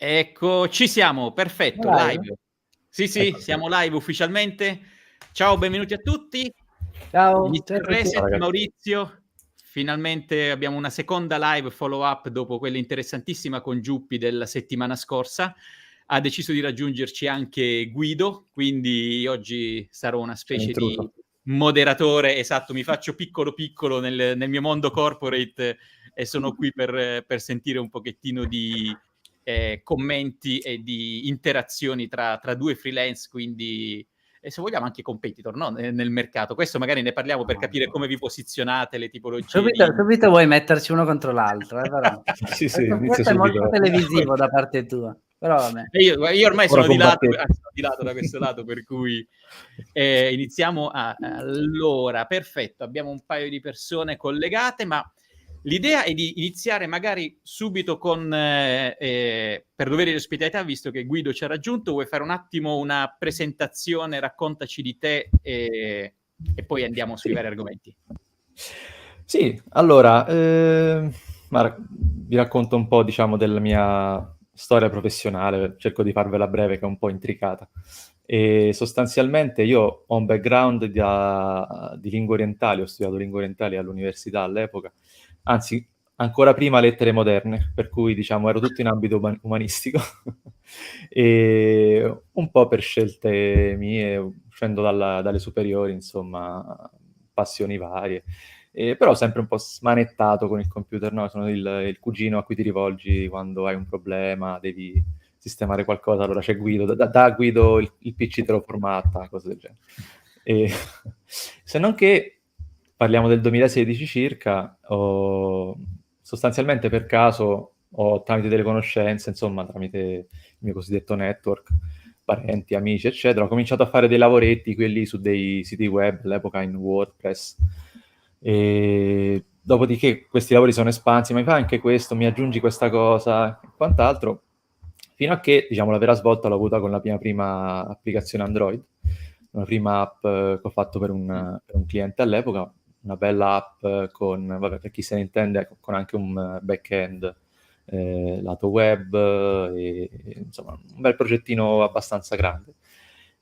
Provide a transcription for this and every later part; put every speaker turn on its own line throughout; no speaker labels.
Ecco, ci siamo, perfetto,
Live?
live. Sì, sì,
Ecco.
siamo live ufficialmente. Ciao, benvenuti a tutti.
Ciao, ciao a
Mr.
tutti.
Ciao
Reset,
ragazzi.
Maurizio. Finalmente abbiamo una seconda live follow up dopo quella interessantissima con Giuppi della settimana scorsa. Ha deciso di raggiungerci anche Guido, quindi oggi sarò una
Sono
specie di
intruso.
moderatore, esatto, mi faccio piccolo piccolo nel mio mondo corporate e sono qui per sentire un pochettino di commenti e di interazioni tra due freelance, quindi e se vogliamo anche competitor, no? Nel mercato. Questo magari ne parliamo per capire come vi posizionate, le tipologie
Subito,
di...
subito vuoi metterci uno contro l'altro, però.
Sì, sì,
Questo,
inizio
questo è molto
subito.
televisivo da parte tua, però vabbè.
E io ormai
Ora
sono di lato,
combattete.
sono di lato da questo lato, per cui iniziamo allora, perfetto, abbiamo un paio di persone collegate, ma l'idea è di iniziare magari subito con, per dovere di ospitalità, visto che Guido ci ha raggiunto, vuoi fare un attimo una presentazione, raccontaci di te e poi andiamo sui
Sì.
vari argomenti.
Sì, allora, vi racconto un po', diciamo, della mia storia professionale, cerco di farvela breve, che è un po' intricata. E sostanzialmente io ho un background di lingue orientali, ho studiato lingue orientali all'università all'epoca, anzi, ancora prima lettere moderne, per cui, diciamo, ero tutto in ambito umanistico. E un po' per scelte mie, uscendo dalle superiori, insomma, passioni varie. Però sempre un po' smanettato con il computer, no? Sono il cugino a cui ti rivolgi quando hai un problema, devi sistemare qualcosa, allora c'è Guido, da Guido il PC te lo formatta, cose del genere. E, se non che parliamo del 2016 circa, sostanzialmente per caso ho tramite delle conoscenze, insomma, tramite il mio cosiddetto network, parenti, amici, eccetera, ho cominciato a fare dei lavoretti, quelli su dei siti web, all'epoca in WordPress. E dopodiché questi lavori sono espansi, ma mi fai anche questo, mi aggiungi questa cosa e quant'altro, fino a che, diciamo, la vera svolta l'ho avuta con la mia prima applicazione Android, una prima app che ho fatto per un cliente all'epoca, una bella app con, vabbè, per chi se ne intende, con anche un back-end lato web, insomma, un bel progettino abbastanza grande.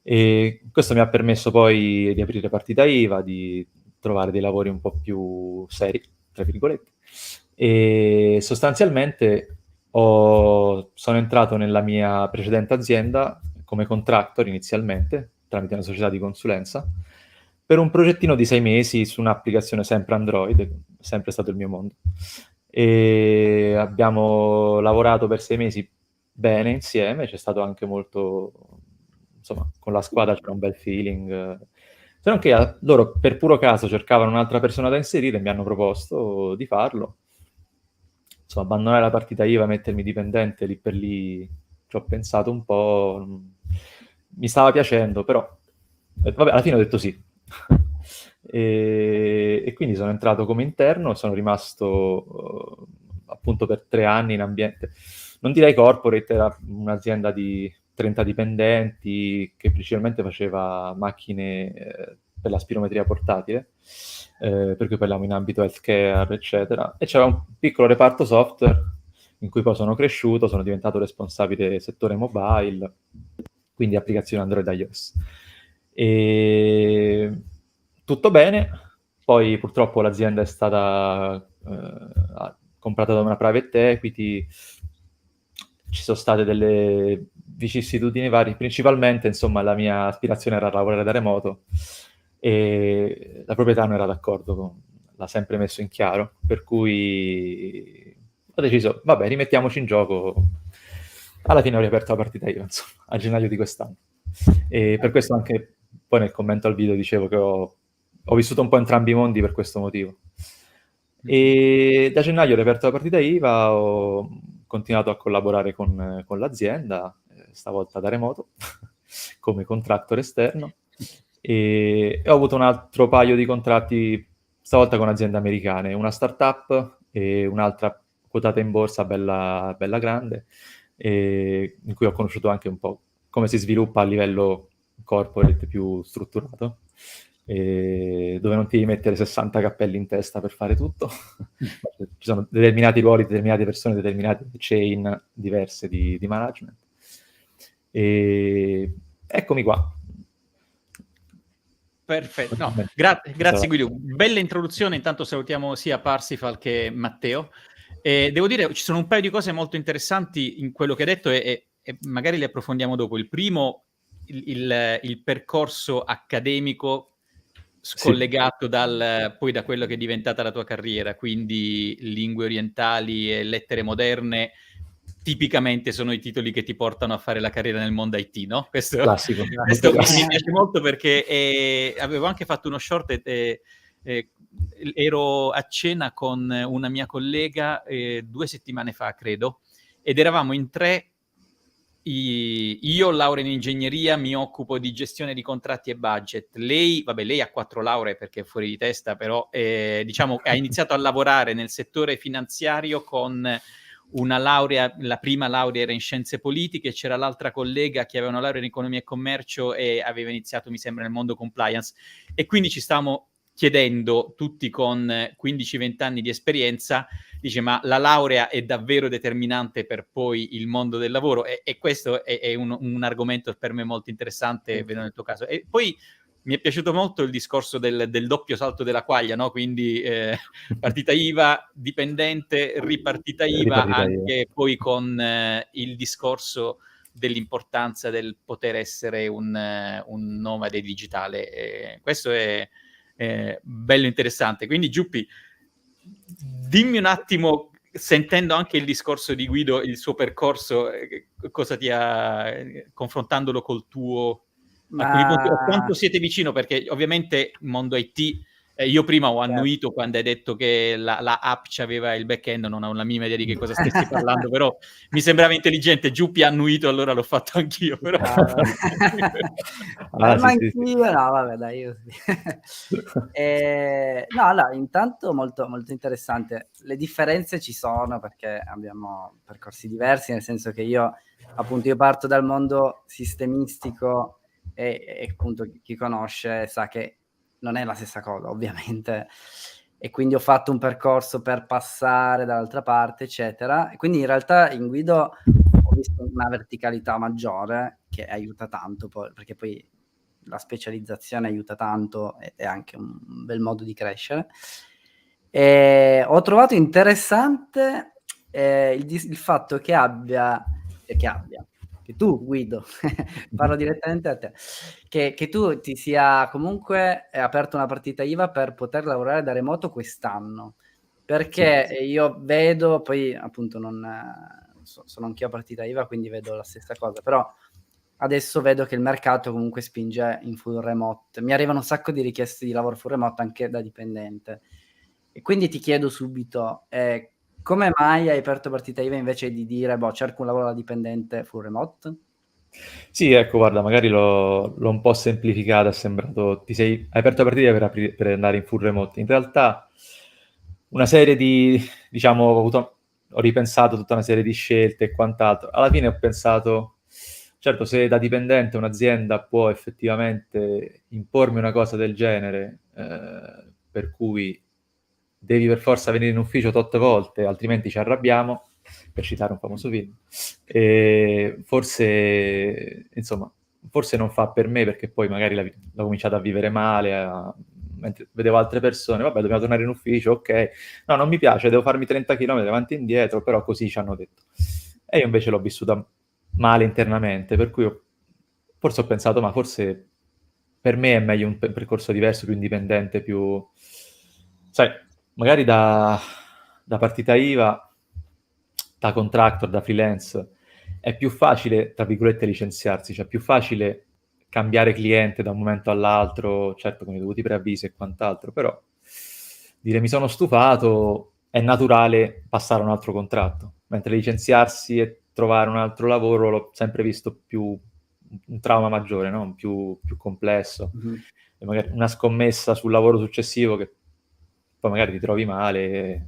E questo mi ha permesso poi di aprire partita IVA, di trovare dei lavori un po' più seri, tra virgolette. E sostanzialmente sono entrato nella mia precedente azienda come contractor inizialmente, tramite una società di consulenza, per un progettino di 6 mesi su un'applicazione sempre Android, sempre stato il mio mondo. E abbiamo lavorato per 6 mesi bene insieme, c'è stato anche molto, insomma, con la squadra c'era un bel feeling. Se non che loro per puro caso cercavano un'altra persona da inserire e mi hanno proposto di farlo. Insomma, abbandonare la partita IVA, mettermi dipendente lì per lì, ci ho pensato un po', mi stava piacendo, però vabbè, alla fine ho detto sì. E quindi sono entrato come interno, sono rimasto appunto per 3 anni in ambiente, non direi corporate, era un'azienda di 30 dipendenti che principalmente faceva macchine per la spirometria portatile, per cui parliamo in ambito healthcare, eccetera, e c'era un piccolo reparto software in cui poi sono cresciuto, sono diventato responsabile del settore mobile, quindi applicazioni Android e iOS. E tutto bene, poi purtroppo l'azienda è stata comprata da una private equity, ci sono state delle vicissitudini varie, principalmente insomma la mia aspirazione era lavorare da remoto e la proprietà non era d'accordo, l'ha sempre messo in chiaro, per cui ho deciso, vabbè, rimettiamoci in gioco. Alla fine ho riaperto la partita io, insomma, a gennaio di quest'anno. E per questo anche poi nel commento al video dicevo che ho vissuto un po' entrambi i mondi per questo motivo. E da gennaio ho riaperto la partita IVA, ho continuato a collaborare con l'azienda, stavolta da remoto, come contractor esterno, e ho avuto un altro paio di contratti, stavolta con aziende americane, una startup e un'altra quotata in borsa bella, bella grande, in cui ho conosciuto anche un po' come si sviluppa a livello corporate più strutturato. dove non ti devi mettere 60 cappelli in testa per fare tutto. Ci sono determinati ruoli, determinate persone, determinate chain diverse di management. E eccomi qua.
Perfetto, no, grazie Guido, bella introduzione. Intanto salutiamo sia Parsifal che Matteo. Devo dire, ci sono un paio di cose molto interessanti in quello che hai detto e magari le approfondiamo dopo. Il primo, il percorso accademico scollegato poi da quello che è diventata la tua carriera, quindi lingue orientali e lettere moderne, tipicamente sono i titoli che ti portano a fare la carriera nel mondo IT, no? Questo
classico.
mi piace molto perché avevo anche fatto uno short ero a cena con una mia collega 2 settimane fa, credo, ed eravamo in 3. Io laurea in ingegneria, mi occupo di gestione di contratti e budget. Lei ha 4 lauree perché è fuori di testa, però diciamo ha iniziato a lavorare nel settore finanziario con una laurea, la prima laurea era in scienze politiche, c'era l'altra collega che aveva una laurea in economia e commercio e aveva iniziato, mi sembra, nel mondo compliance. E quindi ci stavamo chiedendo, tutti con 15-20 anni di esperienza, dice, ma la laurea è davvero determinante per poi il mondo del lavoro? E questo è un argomento per me molto interessante, vedo nel tuo caso. E poi mi è piaciuto molto il discorso del doppio salto della quaglia, no? Quindi partita IVA, dipendente, ripartita IVA, anche poi con il discorso dell'importanza del poter essere un nomade digitale. Questo è bello interessante. Quindi Giuppi, dimmi un attimo, sentendo anche il discorso di Guido, il suo percorso, cosa ti ha, confrontandolo col tuo, alcuni punti, o quanto siete vicino, perché ovviamente il mondo IT, io prima ho annuito quando hai detto che la app c'aveva il back-end, non ho la minima idea di che cosa stessi parlando, però mi sembrava intelligente. Giuppi ha annuito, allora l'ho fatto anch'io. Però.
Ma anch'io, no, vabbè, dai, io sì. No, allora, intanto molto, molto interessante. Le differenze ci sono perché abbiamo percorsi diversi, nel senso che io parto dal mondo sistemistico e appunto chi conosce sa che non è la stessa cosa, ovviamente, e quindi ho fatto un percorso per passare dall'altra parte, eccetera, e quindi in realtà in Guido ho visto una verticalità maggiore che aiuta tanto poi, perché poi la specializzazione aiuta tanto ed è anche un bel modo di crescere. E ho trovato interessante il fatto che tu, Guido, parlo direttamente a te, che tu ti sia comunque aperto una partita IVA per poter lavorare da remoto quest'anno, perché io vedo, poi appunto sono anch'io a partita IVA, quindi vedo la stessa cosa, però adesso vedo che il mercato comunque spinge in full remote. Mi arrivano un sacco di richieste di lavoro full remote anche da dipendente. E quindi ti chiedo subito, come mai hai aperto partita IVA invece di dire, cerco un lavoro da dipendente full remote?
Sì, ecco, guarda, magari l'ho un po' semplificata, è sembrato, hai aperto la partita per andare in full remote. In realtà una serie diciamo, ho ripensato tutta una serie di scelte e quant'altro. Alla fine ho pensato, certo, se da dipendente un'azienda può effettivamente impormi una cosa del genere, per cui devi per forza venire in ufficio 8 volte, altrimenti ci arrabbiamo, per citare un famoso film, e forse non fa per me, perché poi magari l'ho cominciato a vivere male, mentre vedevo altre persone, vabbè, dobbiamo tornare in ufficio, ok, no, non mi piace, devo farmi 30 km avanti e indietro, però così ci hanno detto. E io invece l'ho vissuta male internamente, per cui forse ho pensato, ma forse per me è meglio un percorso diverso, più indipendente, più, sai, magari da partita IVA, da contractor, da freelance, è più facile, tra virgolette, licenziarsi, cioè è più facile cambiare cliente da un momento all'altro, certo con i dovuti preavvisi e quant'altro, però dire mi sono stufato, è naturale passare a un altro contratto, mentre licenziarsi e trovare un altro lavoro l'ho sempre visto più un trauma maggiore, no? più complesso.
Mm-hmm.
E magari una scommessa sul lavoro successivo che poi magari ti trovi male e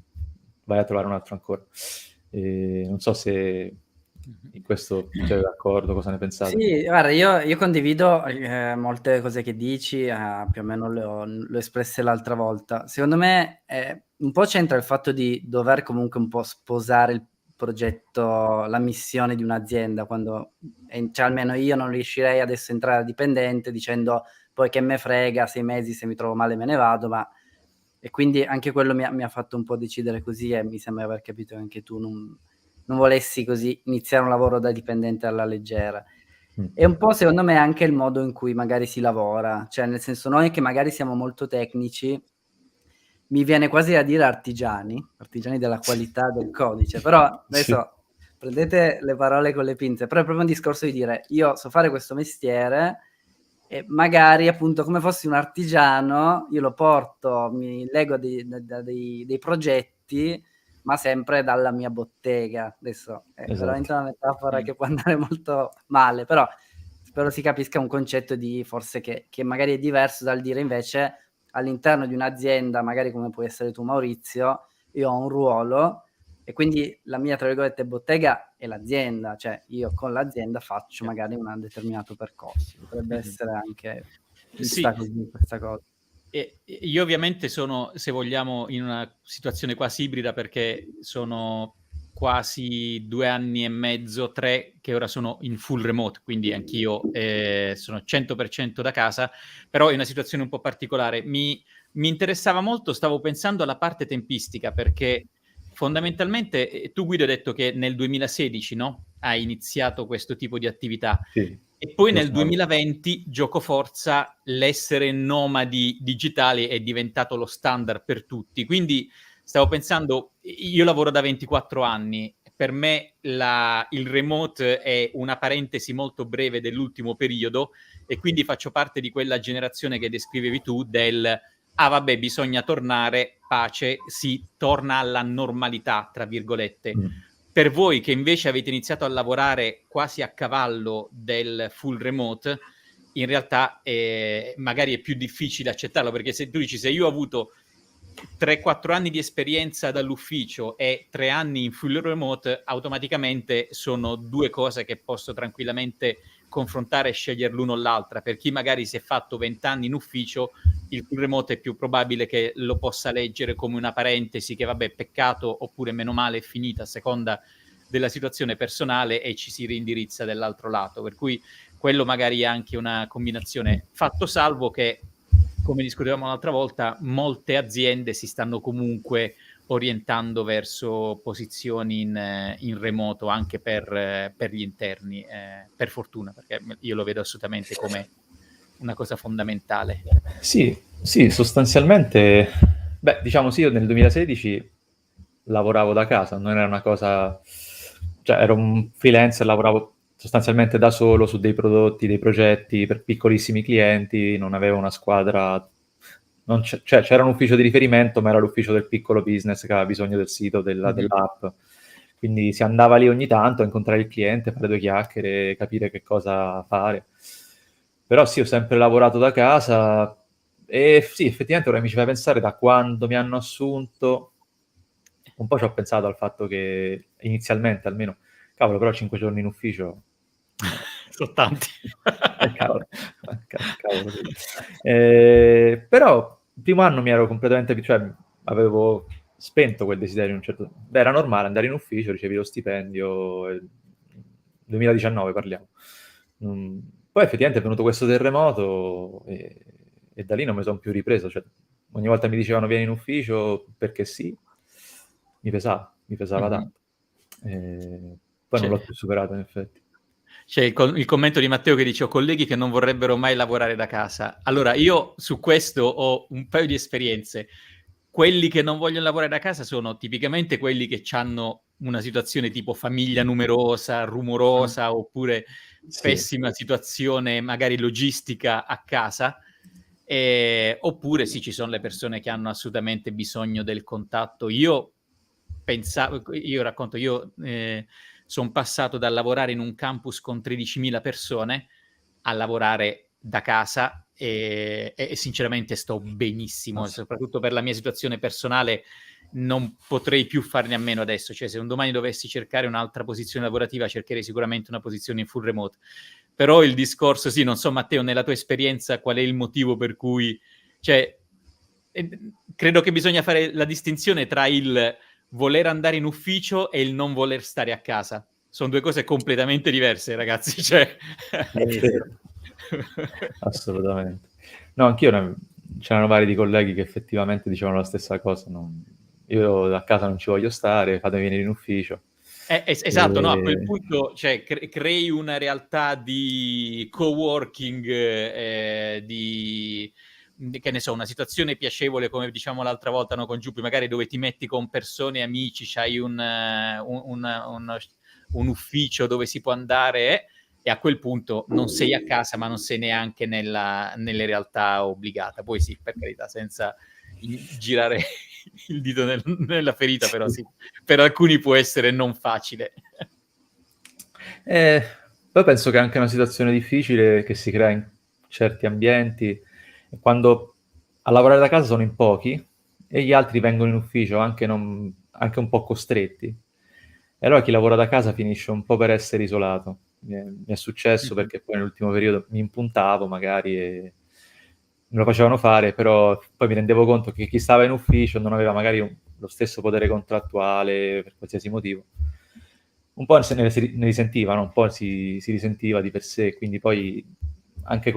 vai a trovare un altro ancora. Non so se In questo siete d'accordo? Cosa ne pensate?
Sì, guarda, io condivido molte cose che dici, più o meno le ho espresse l'altra volta. Secondo me un po' c'entra il fatto di dover comunque un po' sposare il progetto, la missione di un'azienda, quando cioè almeno io non riuscirei adesso a entrare a dipendente dicendo poi che me frega 6 mesi, se mi trovo male me ne vado, e quindi anche quello mi ha fatto un po' decidere così, e mi sembra aver capito che anche tu non volessi così iniziare un lavoro da dipendente alla leggera. E un po' secondo me anche il modo in cui magari si lavora, cioè nel senso, noi che magari siamo molto tecnici, mi viene quasi da dire artigiani della qualità del codice, però
Sì.
adesso prendete le parole con le pinze, però è proprio un discorso di dire io so fare questo mestiere e magari appunto come fossi un artigiano io lo porto, mi lego dei progetti, ma sempre dalla mia bottega. Adesso è veramente una metafora che può andare molto male, però spero si capisca un concetto di forse che magari è diverso dal dire invece all'interno di un'azienda, magari come puoi essere tu Maurizio, io ho un ruolo e quindi la mia, tra virgolette, bottega è l'azienda, cioè io con l'azienda faccio magari un determinato percorso. Potrebbe essere anche vista così questa cosa.
E io ovviamente sono, se vogliamo, in una situazione quasi ibrida, perché sono quasi 2 anni e mezzo, 3, che ora sono in full remote, quindi anch'io sono 100% da casa, però è una situazione un po' particolare. Mi interessava molto, stavo pensando alla parte tempistica, perché fondamentalmente tu Guido hai detto che nel 2016, no? Hai iniziato questo tipo di attività.
Sì.
E poi nel 2020, giocoforza, l'essere nomadi digitali è diventato lo standard per tutti. Quindi stavo pensando, io lavoro da 24 anni, per me il remote è una parentesi molto breve dell'ultimo periodo e quindi faccio parte di quella generazione che descrivevi tu del vabbè, bisogna tornare, pace, si torna alla normalità, tra virgolette. Per voi che invece avete iniziato a lavorare quasi a cavallo del full remote, in realtà magari è più difficile accettarlo, perché se tu dici, se io ho avuto 3-4 anni di esperienza dall'ufficio e 3 anni in full remote, automaticamente sono due cose che posso tranquillamente confrontare e scegliere l'uno o l'altra. Per chi magari si è fatto 20 anni in ufficio, il full remote è più probabile che lo possa leggere come una parentesi che vabbè, peccato, oppure meno male, è finita, a seconda della situazione personale, e ci si rindirizza dall'altro lato. Per cui quello magari è anche una combinazione, fatto salvo che, come discutevamo l'altra volta, molte aziende si stanno comunque orientando verso posizioni in remoto anche per gli interni, per fortuna, perché io lo vedo assolutamente come una cosa fondamentale.
Sì, sostanzialmente, diciamo sì, io nel 2016 lavoravo da casa, non era una cosa, cioè ero un freelancer, lavoravo sostanzialmente da solo su dei prodotti, dei progetti per piccolissimi clienti, non avevo una squadra, cioè c'era un ufficio di riferimento, ma era l'ufficio del piccolo business che aveva bisogno del sito, dell'app. Quindi si andava lì ogni tanto a incontrare il cliente, fare 2 chiacchiere, capire che cosa fare. Però sì, ho sempre lavorato da casa e sì, effettivamente ora mi ci fai pensare, da quando mi hanno assunto, un po' ci ho pensato al fatto che inizialmente almeno, cavolo, però 5 giorni in ufficio
sono tanti.
cavolo. Però il primo anno mi ero completamente, cioè avevo spento quel desiderio un certo. Beh, era normale andare in ufficio, ricevi lo stipendio, 2019 parliamo. Poi effettivamente è venuto questo terremoto e da lì non mi sono più ripreso, cioè, ogni volta mi dicevano vieni in ufficio perché sì, mi pesava tanto. Poi non l'ho più superato in effetti.
C'è il commento di Matteo che dice: ho colleghi che non vorrebbero mai lavorare da casa. Allora, io su questo ho un paio di esperienze. Quelli che non vogliono lavorare da casa sono tipicamente quelli che hanno una situazione tipo famiglia numerosa, rumorosa, oppure pessima situazione magari logistica a casa. Oppure sì, ci sono le persone che hanno assolutamente bisogno del contatto. Io racconto, io sono passato dal lavorare in un campus con 13.000 persone a lavorare da casa e sinceramente sto benissimo, soprattutto per la mia situazione personale non potrei più farne a meno adesso, cioè se un domani dovessi cercare un'altra posizione lavorativa cercherei sicuramente una posizione in full remote. Però il discorso, sì, non so Matteo, nella tua esperienza qual è il motivo per cui, cioè, credo che bisogna fare la distinzione tra il voler andare in ufficio e il non voler stare a casa. Sono due cose completamente diverse, ragazzi, cioè...
Assolutamente. No, anch'io c'erano vari di colleghi che effettivamente dicevano la stessa cosa. Io a casa non ci voglio stare, fatemi venire in ufficio.
Esatto, no, a quel punto cioè, crei una realtà di co-working, che ne so, una situazione piacevole, come diciamo l'altra volta no, con Giuppi, magari dove ti metti con persone, amici, c'hai un ufficio dove si può andare, e a quel punto non sei a casa, ma non sei neanche nelle realtà obbligata. Poi sì, per carità, senza girare il dito nella ferita, però sì, per alcuni può essere non facile.
Poi penso che è anche una situazione difficile che si crea in certi ambienti, quando a lavorare da casa sono in pochi e gli altri vengono in ufficio anche un po' costretti. E allora chi lavora da casa finisce un po' per essere isolato. Mi è successo perché poi nell'ultimo periodo mi impuntavo magari e me lo facevano fare, però poi mi rendevo conto che chi stava in ufficio non aveva magari lo stesso potere contrattuale per qualsiasi motivo. Un po' ne risentiva, no? Un po' si risentiva di per sé, quindi poi anche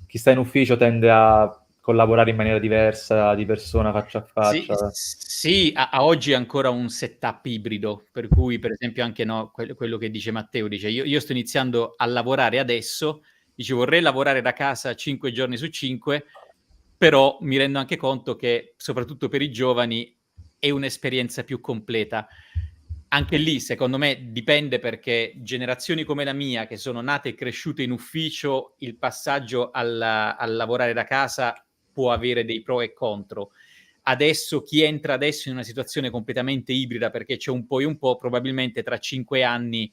chi sta in ufficio tende a collaborare in maniera diversa, di persona, faccia a faccia.
Sì, a oggi è ancora un setup ibrido, per cui per esempio anche no, quello che dice Matteo, dice io sto iniziando a lavorare adesso, dice vorrei lavorare da casa 5 giorni su 5, però mi rendo anche conto che soprattutto per i giovani è un'esperienza più completa. Anche lì, secondo me, dipende perché generazioni come la mia, che sono nate e cresciute in ufficio, il passaggio al lavorare da casa può avere dei pro e contro. Adesso, chi entra adesso in una situazione completamente ibrida, perché c'è un po' e un po', probabilmente tra 5 anni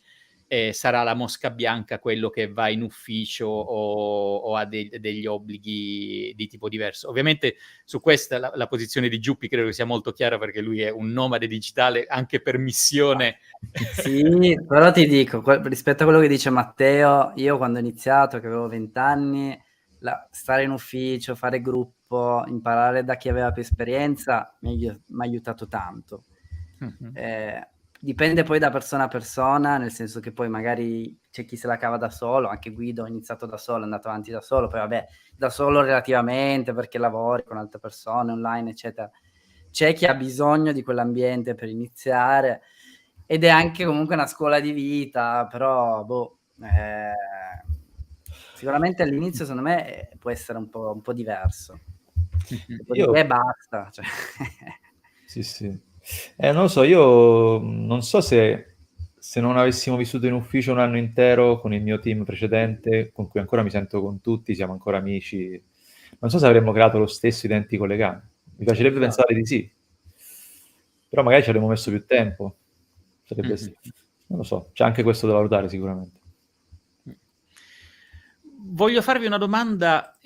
sarà la mosca bianca quello che va in ufficio o ha degli obblighi di tipo diverso. Ovviamente su questa la posizione di Giuppi credo che sia molto chiara, perché lui è un nomade digitale anche per missione.
Sì, però ti dico, rispetto a quello che dice Matteo, io quando ho iniziato, che avevo 20 anni, stare in ufficio, fare gruppo, imparare da chi aveva più esperienza mi ha aiutato tanto. Dipende poi da persona a persona, nel senso che poi magari c'è chi se la cava da solo, anche Guido ha iniziato da solo, è andato avanti da solo, poi vabbè, da solo relativamente perché lavori con altre persone online, eccetera. C'è chi ha bisogno di quell'ambiente per iniziare, ed è anche comunque una scuola di vita, però sicuramente all'inizio secondo me può essere un po' diverso. Dopodiché basta. Cioè.
Sì. Non lo so, io non so se non avessimo vissuto in ufficio un anno intero con il mio team precedente, con cui ancora mi sento con tutti, siamo ancora amici, non so se avremmo creato lo stesso identico legame. Mi piacerebbe pensare di sì, però magari ci avremmo messo più tempo. Non lo so, c'è anche questo da valutare sicuramente.
Voglio farvi una domanda,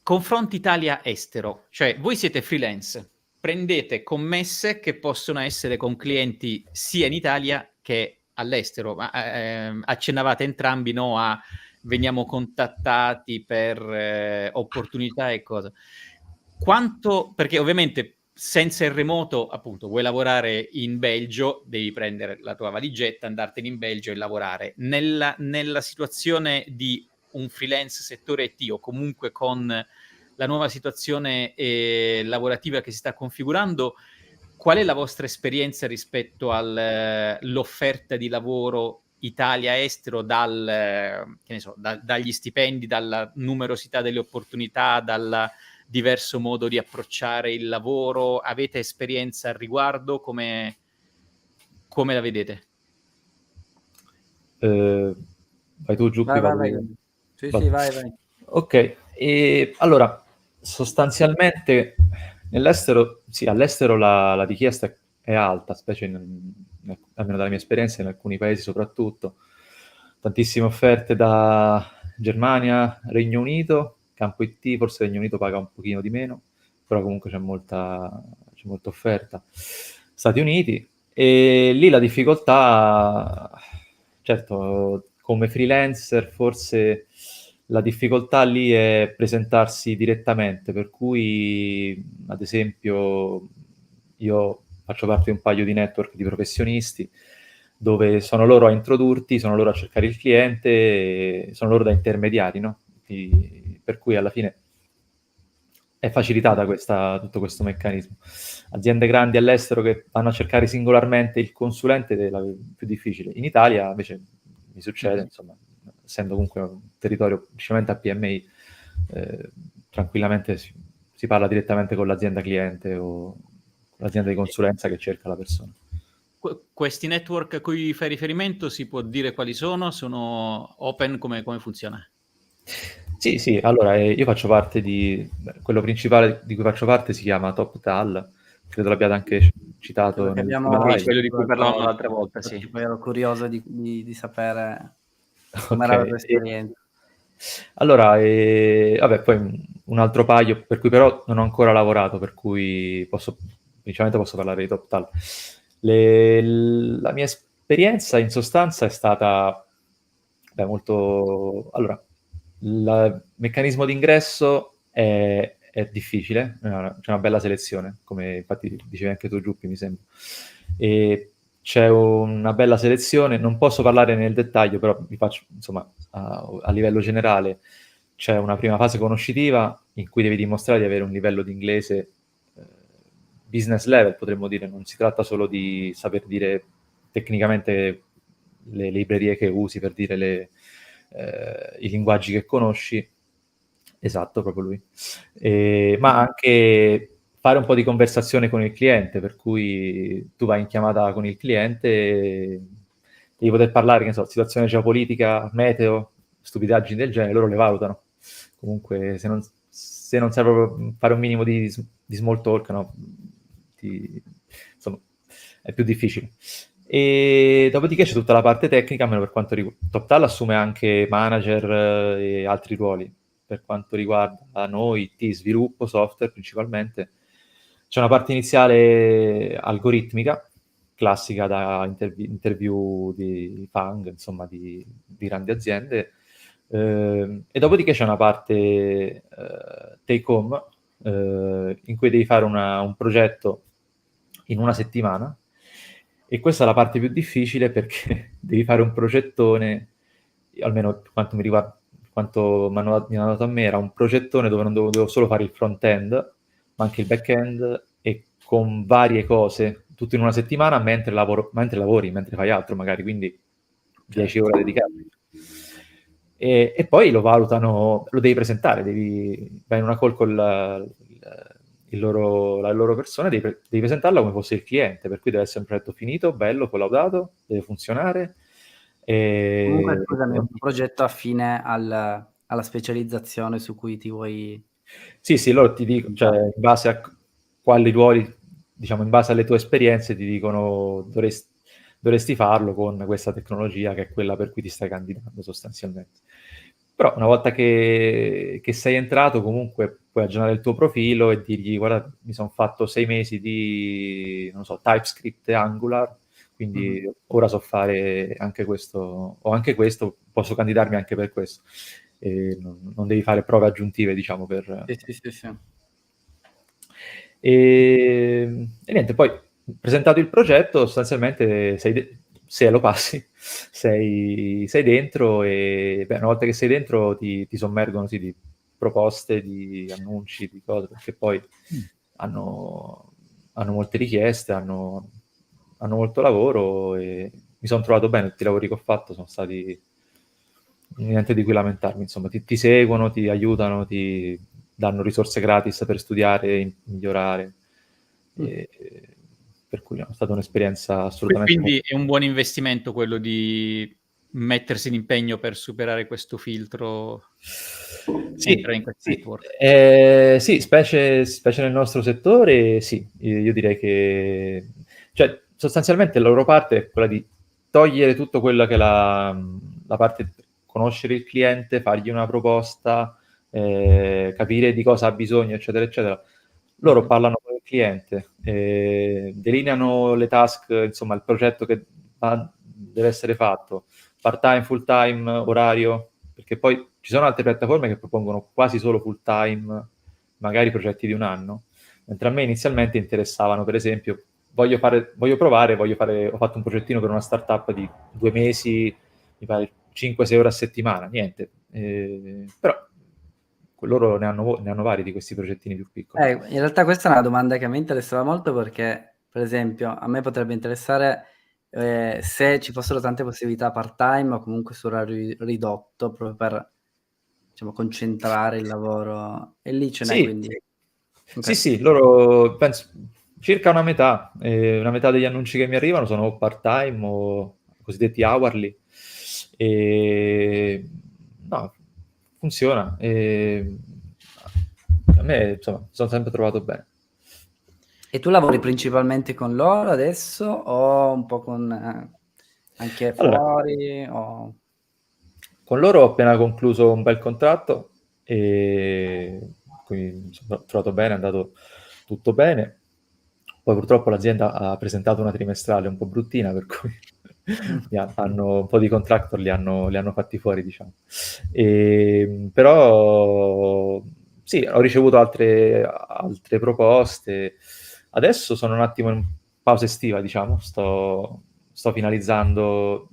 confronti Italia-estero, cioè voi siete freelance, prendete commesse che possono essere con clienti sia in Italia che all'estero, ma accennavate entrambi no, a veniamo contattati per opportunità e cosa. Quanto, perché ovviamente senza il remoto, appunto, vuoi lavorare in Belgio, devi prendere la tua valigetta, andartene in Belgio e lavorare. Nella situazione di un freelance settore IT o comunque con la nuova situazione lavorativa che si sta configurando, qual è la vostra esperienza rispetto all'offerta di lavoro Italia-estero che ne so, dagli stipendi, dalla numerosità delle opportunità, dal diverso modo di approcciare il lavoro? Avete esperienza al riguardo? Come la vedete?
Vai tu, Giuppi.
Vai. Sì, vai.
Ok, allora, sostanzialmente all'estero la richiesta è alta, specie almeno dalla mia esperienza, in alcuni paesi soprattutto. Tantissime offerte da Germania, Regno Unito, campo IT, forse Regno Unito paga un pochino di meno, però comunque c'è c'è molta offerta. Stati Uniti, e lì la difficoltà, certo, come freelancer forse la difficoltà lì è presentarsi direttamente, per cui ad esempio io faccio parte di un paio di network di professionisti dove sono loro a introdurti, sono loro a cercare il cliente, e sono loro da intermediari, no? Per cui alla fine è facilitata tutto questo meccanismo. Aziende grandi all'estero che vanno a cercare singolarmente il consulente è più difficile. In Italia invece mi succede, insomma, essendo comunque un territorio principalmente a PMI, tranquillamente si parla direttamente con l'azienda cliente o con l'azienda di consulenza che cerca la persona.
Questi network a cui fai riferimento, si può dire quali sono? Sono open? Come funziona?
Sì, allora io faccio parte quello principale di cui faccio parte si chiama TopTal, credo l'abbiate anche citato nel
quello di cui parlavamo l'altra volta, sì.
Poi ero curioso di sapere com'era la tua esperienza.
Allora, vabbè, poi un altro paio, per cui però non ho ancora lavorato, per cui principalmente posso parlare di TopTal. La mia esperienza in sostanza è stata molto... Allora, il meccanismo d'ingresso è difficile, c'è una bella selezione, come infatti dicevi anche tu, Giuppi, mi sembra. E c'è una bella selezione, non posso parlare nel dettaglio, però vi faccio, insomma, a livello generale, c'è una prima fase conoscitiva in cui devi dimostrare di avere un livello di inglese business level, potremmo dire, non si tratta solo di saper dire tecnicamente le librerie che usi, per dire i linguaggi che conosci. Esatto, proprio lui. Ma anche fare un po' di conversazione con il cliente, per cui tu vai in chiamata con il cliente e devi poter parlare, che ne so, situazione geopolitica, meteo, stupidaggini del genere, loro le valutano. Comunque, se non serve proprio fare un minimo di small talk, no? Insomma, è più difficile. E dopodiché c'è tutta la parte tecnica, almeno per quanto riguarda TopTal, assume anche manager e altri ruoli. Per quanto riguarda noi, sviluppo, software principalmente, c'è una parte iniziale algoritmica, classica da interview di FANG, insomma, di grandi aziende, e dopodiché c'è una parte take home, in cui devi fare un progetto in una settimana, e questa è la parte più difficile perché devi fare un progettone, almeno per quanto mi riguarda, quanto mi hanno dato a me, era un progettone dove non dovevo solo fare il front-end, ma anche il back-end, e con varie cose, tutto in una settimana, mentre lavori, mentre fai altro magari, quindi 10 ore dedicate. E poi lo valutano, lo devi presentare, vai in una call con la loro persona, devi presentarla come fosse il cliente, per cui deve essere un progetto finito, bello, collaudato, deve funzionare.
Comunque, scusami, un progetto affine alla specializzazione su cui ti vuoi...
Sì, loro ti dicono, cioè, in base a quali ruoli, diciamo, in base alle tue esperienze, ti dicono dovresti farlo con questa tecnologia, che è quella per cui ti stai candidando sostanzialmente. Però una volta che sei entrato, comunque puoi aggiornare il tuo profilo e dirgli: guarda, mi sono fatto 6 mesi di, non so, TypeScript e Angular, quindi ora so fare anche questo, o anche questo, posso candidarmi anche per questo. E non devi fare prove aggiuntive, diciamo, per...
Sì.
E niente, poi presentato il progetto, sostanzialmente se lo passi, sei dentro, e una volta che sei dentro ti sommergono di proposte, di annunci, di cose, perché poi hanno molte richieste, hanno molto lavoro, e mi sono trovato bene. Tutti i lavori che ho fatto sono stati niente di cui lamentarmi, insomma, ti seguono, ti aiutano, ti danno risorse gratis per studiare, migliorare, per cui è stata un'esperienza assolutamente...
Quindi è un buon investimento quello di mettersi in impegno per superare questo filtro, entrare in questo network.
Sì, specie nel nostro settore, sì, io direi che... Cioè, sostanzialmente la loro parte è quella di togliere tutto quello che è la parte, conoscere il cliente, fargli una proposta, capire di cosa ha bisogno, eccetera, eccetera. Loro parlano con il cliente, delineano le task, insomma, il progetto che deve essere fatto, part-time, full-time, orario, perché poi ci sono altre piattaforme che propongono quasi solo full-time, magari progetti di un anno, mentre a me inizialmente interessavano, per esempio, ho fatto un progettino per una startup di 2 mesi, mi pare 5-6 ore a settimana, niente. Però loro ne hanno vari di questi progettini più piccoli.
In realtà questa è una domanda che a me interessava molto perché, per esempio, a me potrebbe interessare se ci fossero tante possibilità part-time o comunque su orario ridotto, proprio per, diciamo, concentrare il lavoro. E lì ce n'è,
Sì.
quindi...
Sì, sì, loro penso circa una metà degli annunci che mi arrivano sono o part-time o cosiddetti hourly. No, funziona. A me, insomma, sono sempre trovato bene.
E tu lavori principalmente con loro adesso o un po' con anche fuori? O...
Con loro ho appena concluso un bel contratto e quindi mi sono trovato bene, è andato tutto bene. Poi purtroppo l'azienda ha presentato una trimestrale un po' bruttina, per cui un po' di contractor li hanno fatti fuori, diciamo. Però sì, ho ricevuto altre proposte. Adesso sono un attimo in pausa estiva, diciamo, mi stanno finalizzando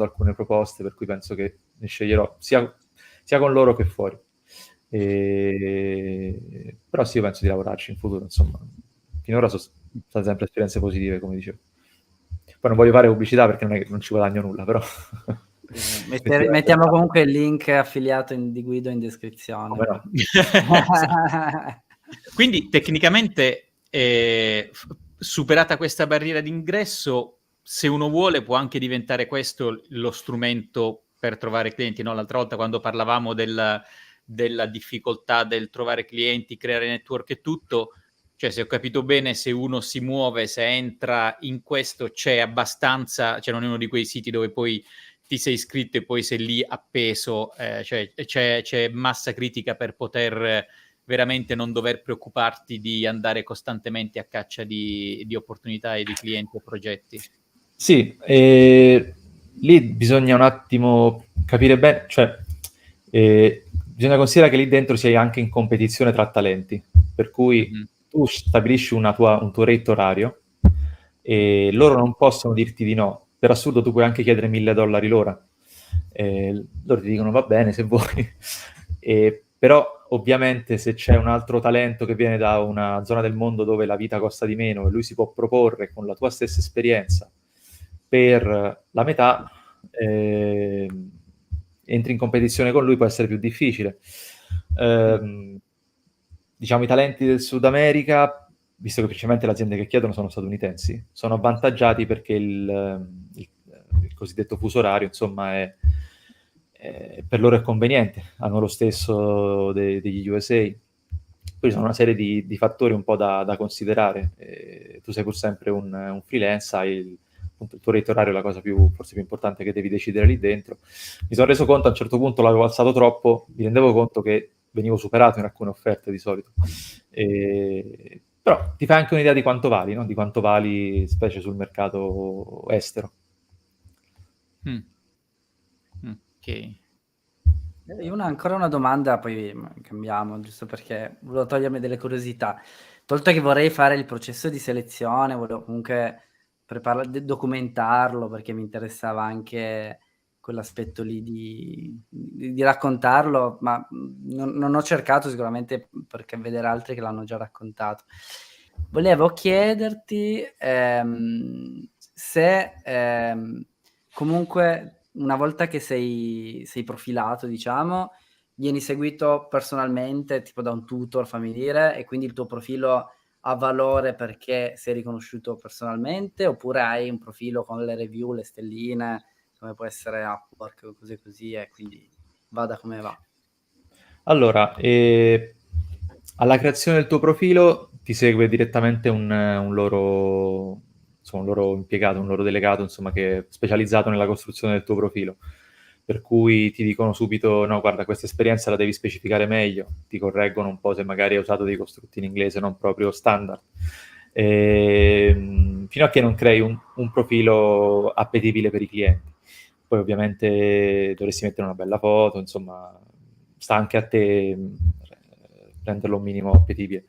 alcune proposte, per cui penso che ne sceglierò sia con loro che fuori. Però sì, io penso di lavorarci in futuro, insomma. Finora sono state sempre esperienze positive, come dicevo. Poi non voglio fare pubblicità perché non è che non ci guadagno nulla, però...
Mettiamo comunque il link affiliato di Guido in descrizione.
No.
Quindi tecnicamente, superata questa barriera d'ingresso, se uno vuole può anche diventare questo lo strumento per trovare clienti, no? L'altra volta quando parlavamo della difficoltà del trovare clienti, creare network e tutto, cioè se ho capito bene, se uno si muove, se entra in questo c'è abbastanza, cioè non è uno di quei siti dove poi ti sei iscritto e poi sei lì appeso, cioè c'è massa critica per poter veramente non dover preoccuparti di andare costantemente a caccia di opportunità e di clienti o progetti.
Sì, lì bisogna un attimo capire bene, cioè bisogna considerare che lì dentro sei anche in competizione tra talenti, per cui tu stabilisci un tuo rate orario e loro non possono dirti di no. Per assurdo tu puoi anche chiedere $1.000 l'ora. Loro ti dicono va bene se vuoi. Però ovviamente se c'è un altro talento che viene da una zona del mondo dove la vita costa di meno e lui si può proporre con la tua stessa esperienza per la metà, entri in competizione con lui, può essere più difficile. Diciamo i talenti del Sud America, visto che principalmente le aziende che chiedono sono statunitensi, sono avvantaggiati perché il cosiddetto fuso orario, insomma, per loro è conveniente, hanno lo stesso degli USA. Poi ci sono una serie di fattori un po' da considerare. Tu sei pur sempre un freelance, hai appunto il tuo rate orario è la cosa forse più importante che devi decidere lì dentro. Mi sono reso conto, a un certo punto l'avevo alzato troppo, mi rendevo conto che venivo superato in alcune offerte di solito. Però ti fai anche un'idea di quanto vali, no? Di quanto vali, specie sul mercato estero.
Ok.
Io ancora una domanda, poi cambiamo, giusto perché volevo togliermi delle curiosità. Tolto che vorrei fare il processo di selezione, volevo comunque documentarlo perché mi interessava anche quell'aspetto lì di raccontarlo, ma non ho cercato sicuramente perché vedere altri che l'hanno già raccontato. Volevo chiederti se comunque una volta che sei profilato, diciamo, vieni seguito personalmente, tipo da un tutor, fammi dire, e quindi il tuo profilo ha valore perché sei riconosciuto personalmente, oppure hai un profilo con le review, le stelline, come può essere Upwork o cose così, e quindi vada come va.
Allora, alla creazione del tuo profilo ti segue direttamente un loro impiegato, un loro delegato, insomma, che è specializzato nella costruzione del tuo profilo. per cui ti dicono subito no, guarda, questa esperienza la devi specificare meglio, ti correggono un po' se magari hai usato dei costrutti in inglese non proprio standard. Fino a che non crei un profilo appetibile per i clienti. Poi ovviamente dovresti mettere una bella foto, insomma, sta anche a te renderlo un minimo appetibile.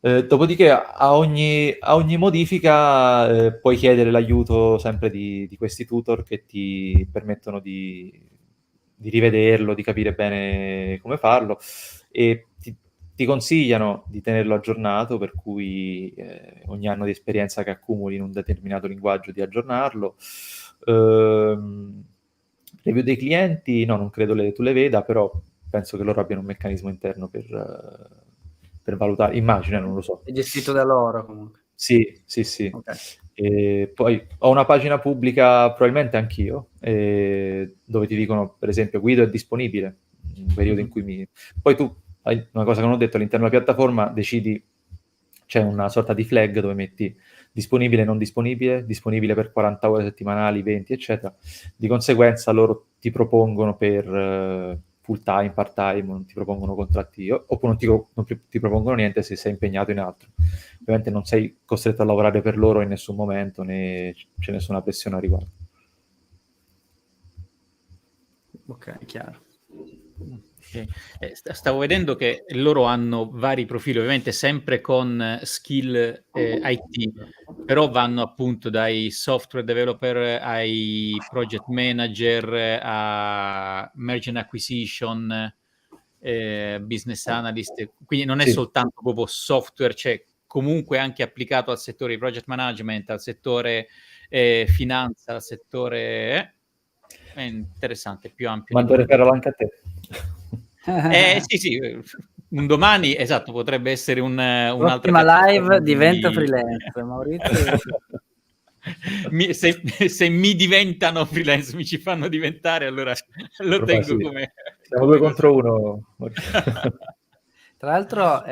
Dopodiché a ogni modifica puoi chiedere l'aiuto sempre di questi tutor che ti permettono di rivederlo, di capire bene come farlo e ti consigliano di tenerlo aggiornato, per cui ogni anno di esperienza che accumuli in un determinato linguaggio di aggiornarlo. Review dei clienti, no, non credo tu le veda, però penso che loro abbiano un meccanismo interno per valutare, immagino, non lo so.
È gestito da loro comunque.
Sì.
Okay.
E poi ho una pagina pubblica, probabilmente anch'io, dove ti dicono, per esempio, Guido è disponibile, in un periodo in cui Poi tu, una cosa che non ho detto, all'interno della piattaforma decidi, c'è una sorta di flag dove metti disponibile, non disponibile, disponibile per 40 ore settimanali, 20, eccetera. Di conseguenza loro ti propongono per full time, part time, non ti propongono contratti, oppure non ti propongono niente se sei impegnato in altro. Ovviamente non sei costretto a lavorare per loro in nessun momento, né c'è nessuna pressione a riguardo.
Ok, chiaro.
Okay. Stavo vedendo che loro hanno vari profili, ovviamente sempre con skill IT, però vanno appunto dai software developer ai project manager, a merger and acquisition, business analyst, quindi non è
Sì.
soltanto proprio software, c'è comunque anche applicato al settore di project management, al settore finanza, al settore... È interessante, più ampio di
Mando
quello che...
referral anche a te.
Sì, un domani, esatto, potrebbe essere un'altra
Prossima
piattaforma
live diventa
di...
freelance, Maurizio.
Se mi diventano freelance, mi ci fanno diventare, allora lo tengo
Sì.
come...
Siamo 2 contro 1.
Tra l'altro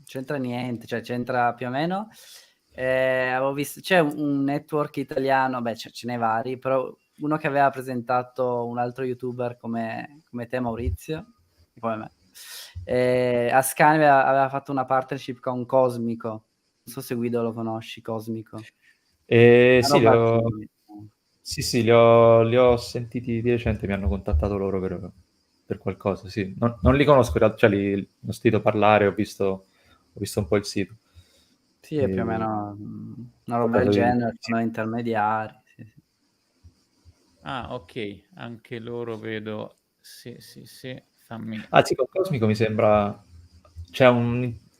c'entra niente, cioè c'entra più o meno. Avevo visto, c'è un network italiano, beh ce n'è vari, però uno che aveva presentato un altro youtuber come te, Maurizio, come me. Ascanio aveva fatto una partnership con Cosmico, non so se Guido lo conosci, Cosmico.
Sì, li ho sentiti di recente, mi hanno contattato loro per qualcosa, sì. Non li conosco in realtà, cioè ho sentito parlare, ho visto un po' il sito.
Sì, è più o meno una roba del genere, sono intermediari. Sì.
Ah, ok, anche loro vedo... Sì, fammi...
Sì, con Cosmico mi sembra...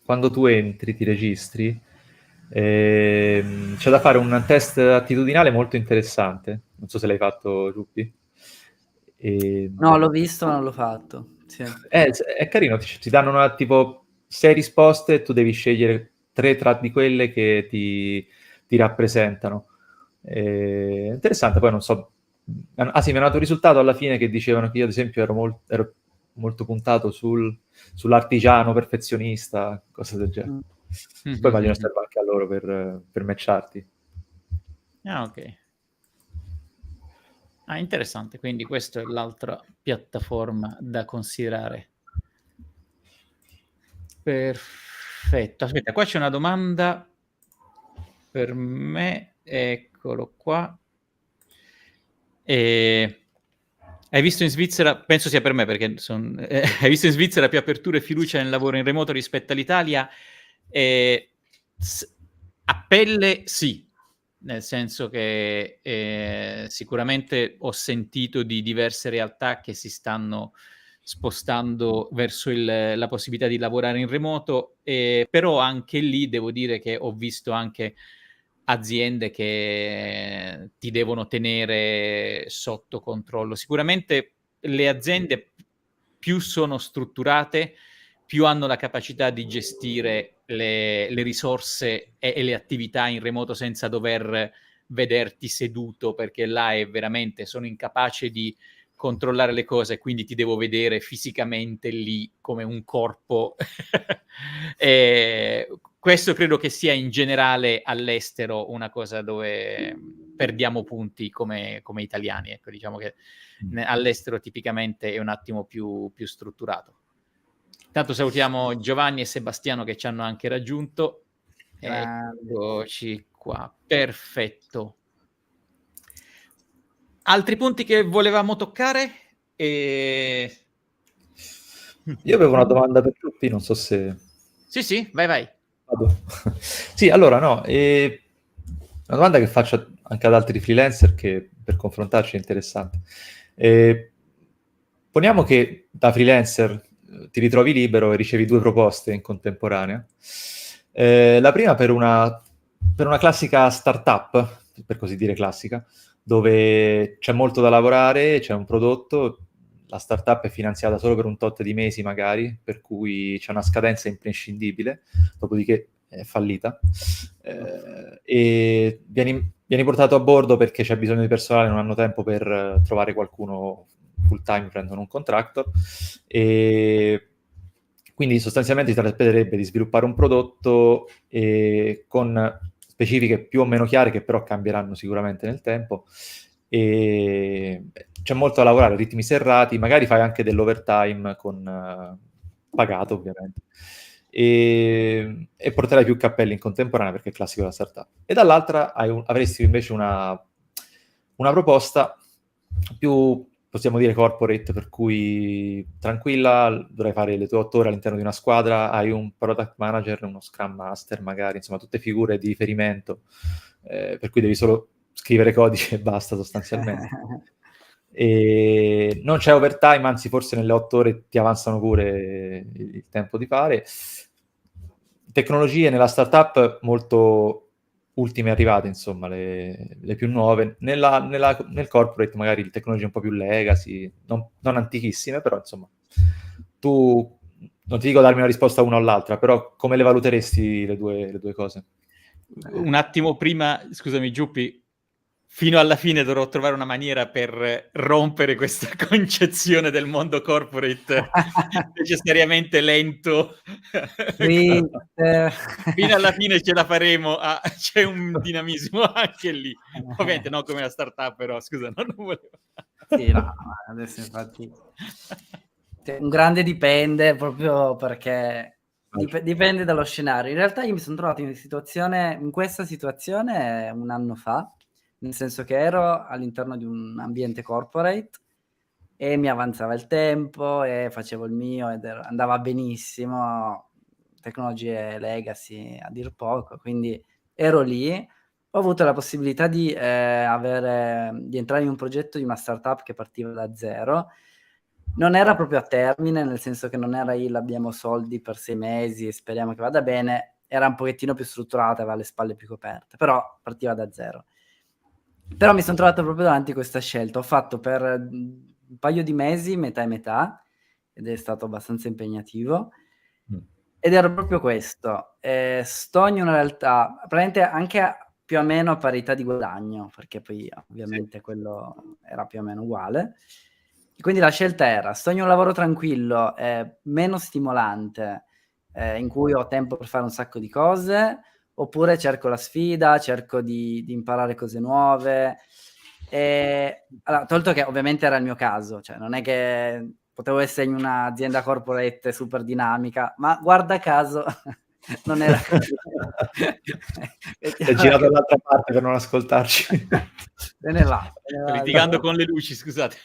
Quando tu entri, ti registri, c'è da fare un test attitudinale molto interessante. Non so se l'hai fatto, Giuppi.
No, l'ho visto, ma non l'ho fatto. Sì.
È carino, ti danno tipo 6 risposte e tu devi scegliere 3 di quelle che ti rappresentano. Interessante, poi non so... sì, mi hanno dato un risultato alla fine che dicevano che io, ad esempio, ero molto puntato sull'artigiano perfezionista, cose del genere. Poi immagino serva anche a loro per matcharti.
Ah, ok. Interessante, quindi questa è l'altra piattaforma da considerare. Perfetto. Aspetta, qua c'è una domanda per me, eccolo qua. Hai visto in Svizzera, penso sia per me perché hai visto in Svizzera più apertura e fiducia nel lavoro in remoto rispetto all'Italia? A pelle sì, nel senso che sicuramente ho sentito di diverse realtà che si stanno spostando verso la possibilità di lavorare in remoto, però anche lì devo dire che ho visto anche aziende che ti devono tenere sotto controllo. Sicuramente le aziende più sono strutturate, più hanno la capacità di gestire le risorse e le attività in remoto senza dover vederti seduto, perché là è veramente, sono incapace di controllare le cose, quindi ti devo vedere fisicamente lì come un corpo. questo credo che sia in generale all'estero una cosa dove perdiamo punti come italiani. Ecco, diciamo che all'estero tipicamente è un attimo più strutturato. Intanto salutiamo Giovanni e Sebastiano che ci hanno anche raggiunto. Eccoci qua, perfetto. Altri punti che volevamo toccare?
Io avevo una domanda per tutti, non so se...
Sì, vai.
Vado. Sì, allora no, una domanda che faccio anche ad altri freelancer che per confrontarci è interessante. Poniamo che da freelancer ti ritrovi libero e ricevi 2 proposte in contemporanea. La prima per una classica startup, per così dire classica, dove c'è molto da lavorare, c'è un prodotto, la startup è finanziata solo per un tot di mesi magari, per cui c'è una scadenza imprescindibile, dopodiché è fallita, e vieni portato a bordo perché c'è bisogno di personale, non hanno tempo per trovare qualcuno full time, prendono un contractor, e quindi sostanzialmente si tratterebbe di sviluppare un prodotto con specifiche più o meno chiare, che però cambieranno sicuramente nel tempo, e c'è molto da lavorare, ritmi serrati, magari fai anche dell'overtime pagato ovviamente, e porterai più cappelli in contemporanea perché è classico della startup. E dall'altra avresti invece una proposta più, possiamo dire, corporate, per cui tranquilla, dovrai fare le tue 8 ore all'interno di una squadra, hai un product manager, uno scrum master magari, insomma tutte figure di riferimento, per cui devi solo scrivere codice e basta sostanzialmente. E non c'è overtime, anzi forse nelle 8 ore ti avanzano pure il tempo di fare. Tecnologie nella startup molto ultime arrivate, insomma, le più nuove. Nel corporate magari le tecnologie un po' più legacy, non antichissime, però insomma. Tu, non ti dico darmi una risposta una o l'altra, però come le valuteresti le due cose?
Un attimo prima, scusami Giuppi, fino alla fine dovrò trovare una maniera per rompere questa concezione del mondo corporate necessariamente lento.
Sì,
Fino alla fine ce la faremo, c'è un dinamismo anche lì. Ovviamente non come la startup, però scusa, non volevo...
Sì, no, adesso infatti un grande dipende, proprio perché dipende dallo scenario. In realtà io mi sono trovato in questa situazione un anno fa, nel senso che ero all'interno di un ambiente corporate e mi avanzava il tempo e facevo il mio ed andava benissimo, tecnologie legacy a dir poco, quindi ero lì. Ho avuto la possibilità di entrare in un progetto di una startup che partiva da zero. Non era proprio a termine, nel senso che non era abbiamo soldi per 6 mesi e speriamo che vada bene, era un pochettino più strutturata, aveva le spalle più coperte, però partiva da zero. Però mi sono trovato proprio davanti a questa scelta. Ho fatto per un paio di mesi metà e metà, ed è stato abbastanza impegnativo. Ed era proprio questo. Sto in una realtà, praticamente anche più o meno a parità di guadagno, perché poi ovviamente quello era più o meno uguale. E quindi la scelta era: sto in un lavoro tranquillo, meno stimolante, in cui ho tempo per fare un sacco di cose, oppure cerco la sfida, cerco di imparare cose nuove. Allora, tolto che ovviamente era il mio caso, cioè non è che potevo essere in un'azienda corporate super dinamica, ma guarda caso non era così.
È girato dall'altra parte per non ascoltarci.
Se ne va.
Litigando con le luci, scusate.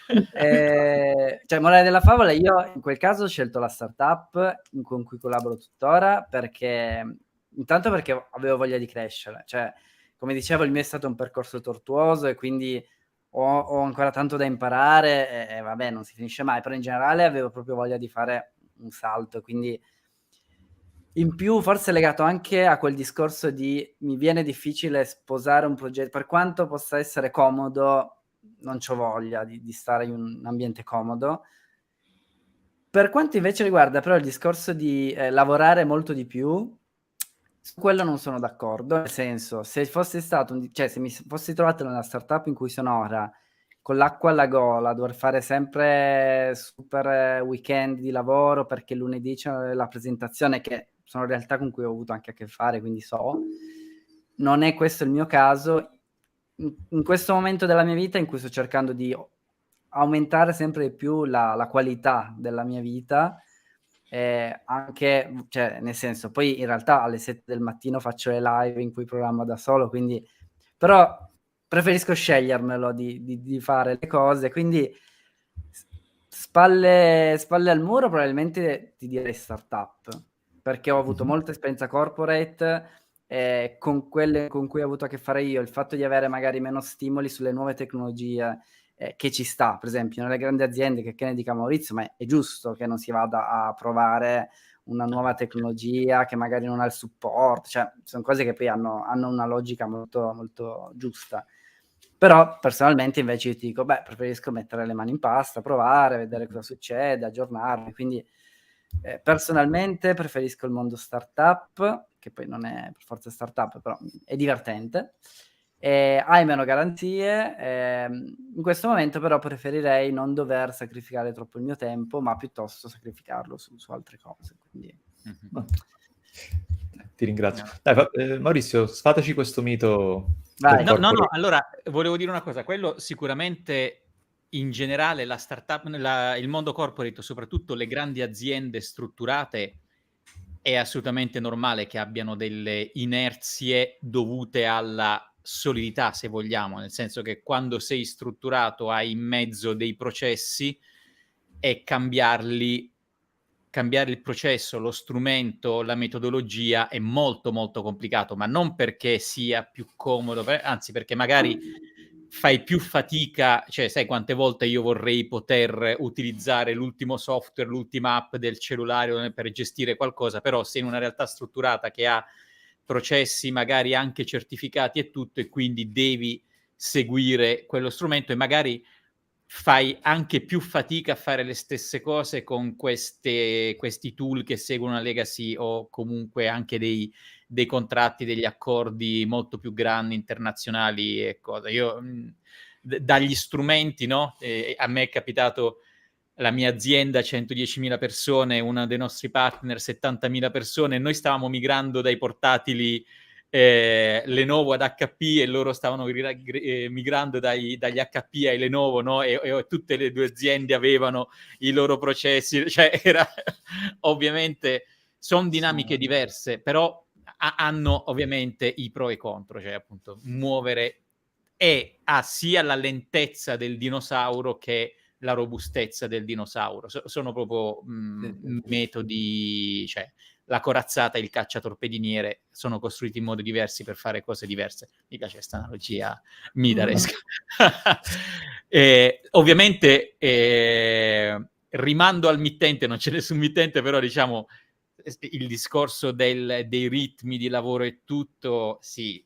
Cioè, morale della favola, io in quel caso ho scelto la startup con cui collaboro tuttora, perché intanto perché avevo voglia di crescere, cioè come dicevo il mio è stato un percorso tortuoso e quindi ho ancora tanto da imparare e vabbè, non si finisce mai, però in generale avevo proprio voglia di fare un salto, quindi in più forse legato anche a quel discorso di mi viene difficile sposare un progetto, per quanto possa essere comodo, non c'ho voglia di stare in un ambiente comodo. Per quanto invece riguarda però il discorso di lavorare molto di più, su quello non sono d'accordo, nel senso, se fosse stato se mi fossi trovato nella startup in cui sono ora, con l'acqua alla gola, dover fare sempre super weekend di lavoro perché lunedì c'è la presentazione, che sono realtà con cui ho avuto anche a che fare, quindi so. Non è questo il mio caso. In questo momento della mia vita in cui sto cercando di aumentare sempre di più la qualità della mia vita, anche, cioè, nel senso, poi in realtà alle 7 del mattino faccio le live in cui programmo da solo, quindi però preferisco scegliermelo di fare le cose, quindi spalle al muro probabilmente ti direi startup, perché ho avuto molta esperienza corporate, con quelle con cui ho avuto a che fare io, il fatto di avere magari meno stimoli sulle nuove tecnologie, che ci sta, per esempio nelle grandi aziende, che ne dica Maurizio, ma è giusto che non si vada a provare una nuova tecnologia che magari non ha il supporto, cioè sono cose che poi hanno una logica molto, molto giusta. Però personalmente invece io ti dico, preferisco mettere le mani in pasta, provare, vedere cosa succede, aggiornarmi, quindi personalmente preferisco il mondo startup, che poi non è per forza startup, però è divertente, hai meno garanzie, in questo momento però preferirei non dover sacrificare troppo il mio tempo, ma piuttosto sacrificarlo su altre cose, quindi...
Ti ringrazio.
No.
Dai, Maurizio, sfataci questo mito.
Vai.
No, allora volevo dire una cosa, quello sicuramente in generale la startup, il mondo corporate, soprattutto le grandi aziende strutturate, è assolutamente normale che abbiano delle inerzie dovute alla solidità, se vogliamo, nel senso che quando sei strutturato hai in mezzo dei processi e cambiare il processo, lo strumento, la metodologia è molto molto complicato, ma non perché sia più comodo, anzi perché magari fai più fatica, cioè sai quante volte io vorrei poter utilizzare l'ultimo software, l'ultima app del cellulare per gestire qualcosa, però sei in una realtà strutturata che ha processi magari anche certificati e tutto, e quindi devi seguire quello strumento e magari fai anche più fatica a fare le stesse cose con questi tool che seguono una legacy o comunque anche dei contratti, degli accordi molto più grandi, internazionali e cose. Io dagli strumenti, no? A me è capitato la mia azienda, 110.000 persone, uno dei nostri partner, 70.000 persone, noi stavamo migrando dai portatili Lenovo ad HP e loro stavano migrando dagli HP ai Lenovo, no? E tutte le due aziende avevano i loro processi, cioè era ovviamente sono dinamiche diverse, però hanno ovviamente i pro e i contro, cioè appunto muovere ha sia la lentezza del dinosauro che la robustezza del dinosauro. Sono proprio metodi, cioè la corazzata e il cacciatorpediniere sono costruiti in modi diversi per fare cose diverse. Mi piace questa analogia midaresca. Ovviamente rimando al mittente, non c'è nessun mittente, però diciamo il discorso dei ritmi di lavoro e tutto, sì,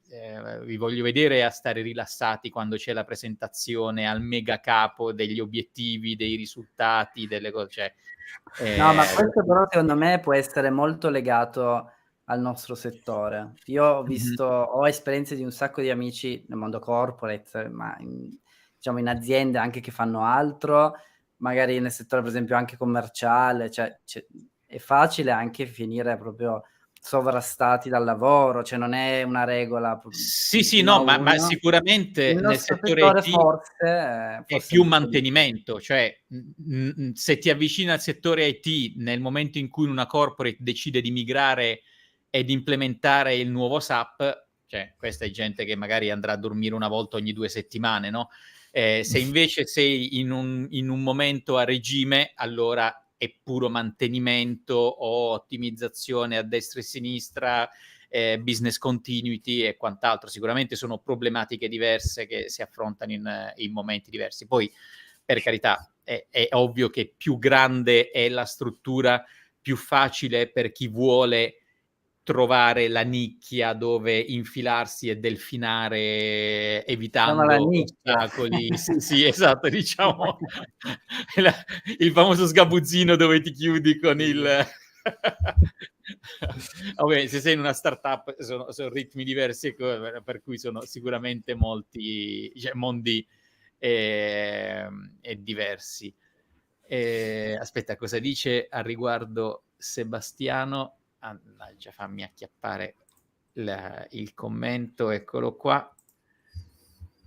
vi voglio vedere a stare rilassati quando c'è la presentazione al mega capo degli obiettivi, dei risultati, delle cose, cioè,
No, ma questo però secondo me può essere molto legato al nostro settore. Io ho esperienze di un sacco di amici nel mondo corporate, ma diciamo in aziende anche che fanno altro, magari nel settore per esempio anche commerciale, cioè è facile anche finire proprio sovrastati dal lavoro, cioè non è una regola.
Sì, no, ma sicuramente nel settore IT
forse
è più mantenimento, cioè se ti avvicini al settore IT nel momento in cui una corporate decide di migrare ed implementare il nuovo SAP, cioè questa è gente che magari andrà a dormire una volta ogni 2 settimane, no? Se invece sei in un momento a regime, allora è puro mantenimento o ottimizzazione a destra e sinistra, business continuity e quant'altro. Sicuramente sono problematiche diverse che si affrontano in momenti diversi. Poi, per carità, è ovvio che più grande è la struttura, più facile per chi vuole trovare la nicchia dove infilarsi e delfinare evitando ostacoli. Sì, esatto, diciamo il famoso sgabuzzino dove ti chiudi con il... Vabbè, se sei in una startup sono ritmi diversi, per cui sono sicuramente molti, cioè, mondi diversi. Aspetta, cosa dice al riguardo Sebastiano? Mannaggia, fammi acchiappare il commento, eccolo qua.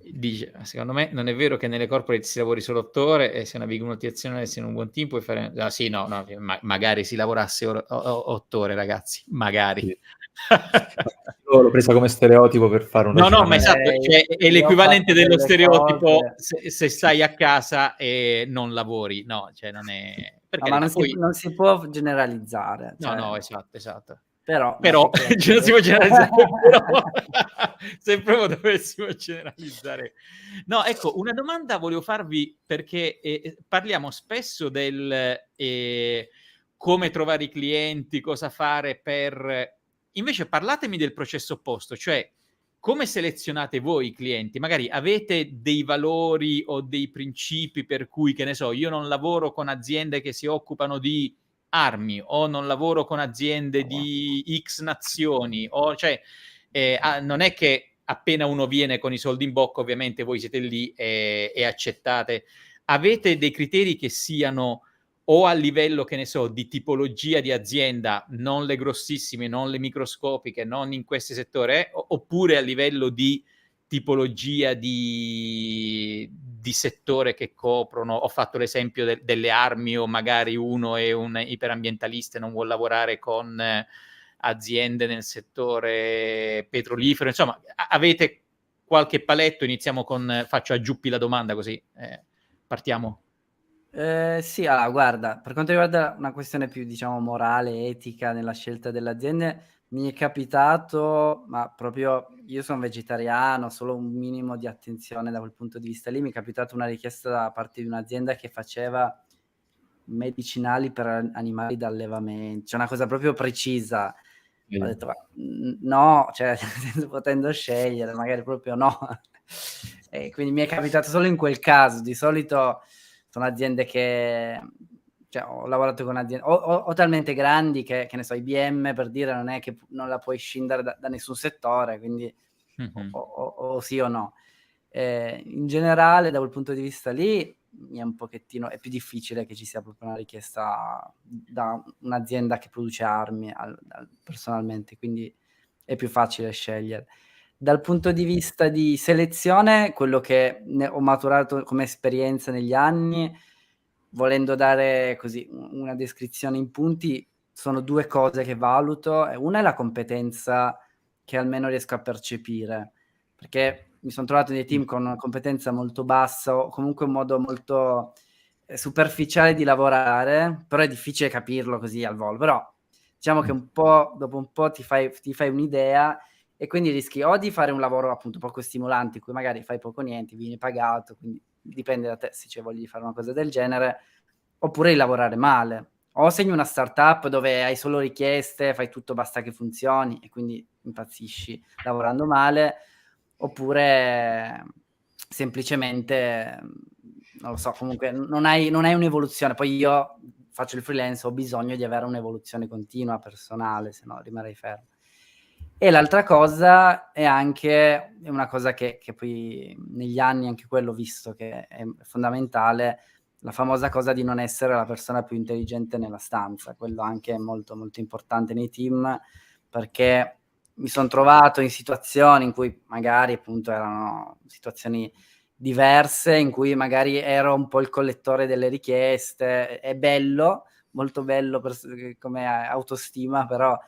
Dice, secondo me non è vero che nelle corporate si lavori solo 8 ore e se una big multinazionale sia un buon team puoi fare... sì, no, magari si lavorasse 8 ore, ragazzi, magari.
Sì. Io l'ho presa come stereotipo per fare un
No, ma
ragionamento.
esatto, cioè, è l'equivalente dello stereotipo
cose...
se stai a casa e non lavori, no, cioè non è...
No, ma non si può generalizzare. Cioè...
No, esatto.
Però
non si può generalizzare, però se proprio dovessimo generalizzare. No, ecco, una domanda volevo farvi, perché parliamo spesso del come trovare i clienti, cosa fare per... Invece parlatemi del processo opposto, cioè come selezionate voi i clienti? Magari avete dei valori o dei principi per cui, che ne so, io non lavoro con aziende che si occupano di armi o non lavoro con aziende di X nazioni, o cioè non è che appena uno viene con i soldi in bocca, ovviamente voi siete lì e accettate. Avete dei criteri che siano o a livello, che ne so, di tipologia di azienda, non le grossissime, non le microscopiche, non in questi settori, oppure a livello di tipologia di settore che coprono. Ho fatto l'esempio delle armi, o magari uno è un iperambientalista e non vuole lavorare con aziende nel settore petrolifero. Insomma, avete qualche paletto? Iniziamo con, faccio a Giuppi la domanda, così partiamo.
Sì, allora, guarda, per quanto riguarda una questione più, diciamo, morale, etica nella scelta delle aziende, mi è capitato, ma proprio io sono vegetariano, solo un minimo di attenzione da quel punto di vista lì, mi è capitata una richiesta da parte di un'azienda che faceva medicinali per animali d'allevamento, cioè una cosa proprio precisa. Ho detto, ma, no, cioè potendo scegliere, magari proprio no. E quindi mi è capitato solo in quel caso. Di solito sono aziende che, cioè, ho lavorato con aziende o talmente grandi che ne so, IBM, per dire, non è che non la puoi scindere da nessun settore, quindi o sì o no. In generale, da quel punto di vista lì, è un pochettino, è più difficile che ci sia proprio una richiesta da un'azienda che produce armi personalmente, quindi è più facile scegliere. Dal punto di vista di selezione, quello che ho maturato come esperienza negli anni, volendo dare così una descrizione in punti, sono 2 cose che valuto. Una è la competenza che almeno riesco a percepire, perché mi son trovato in dei team con una competenza molto bassa o comunque un modo molto superficiale di lavorare, però è difficile capirlo così al volo. Però diciamo che un po', dopo un po' ti fai un'idea, e quindi rischi o di fare un lavoro appunto poco stimolante, in cui magari fai poco niente, vieni pagato, quindi dipende da te se c'è voglia di fare una cosa del genere, oppure di lavorare male. O segni una startup dove hai solo richieste, fai tutto, basta che funzioni, e quindi impazzisci lavorando male, oppure semplicemente, non lo so, comunque non hai un'evoluzione. Poi io faccio il freelance, ho bisogno di avere un'evoluzione continua personale, se no rimarrei fermo. E l'altra cosa è anche una cosa che poi negli anni anche quello ho visto che è fondamentale, la famosa cosa di non essere la persona più intelligente nella stanza. Quello anche è molto, molto importante nei team, perché mi son trovato in situazioni in cui magari appunto erano situazioni diverse, in cui magari ero un po' il collettore delle richieste. È bello, molto bello come autostima, però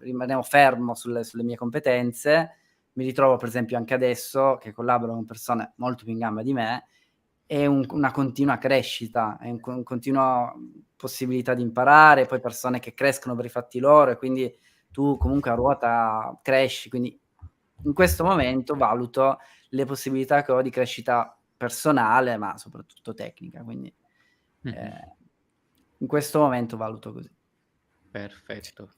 rimanevo fermo sulle mie competenze. Mi ritrovo per esempio anche adesso che collaboro con persone molto più in gamba di me, è una continua crescita, è un continua possibilità di imparare, poi persone che crescono per i fatti loro, e quindi tu comunque a ruota cresci. Quindi in questo momento valuto le possibilità che ho di crescita personale, ma soprattutto tecnica, quindi in questo momento valuto così.
Perfetto.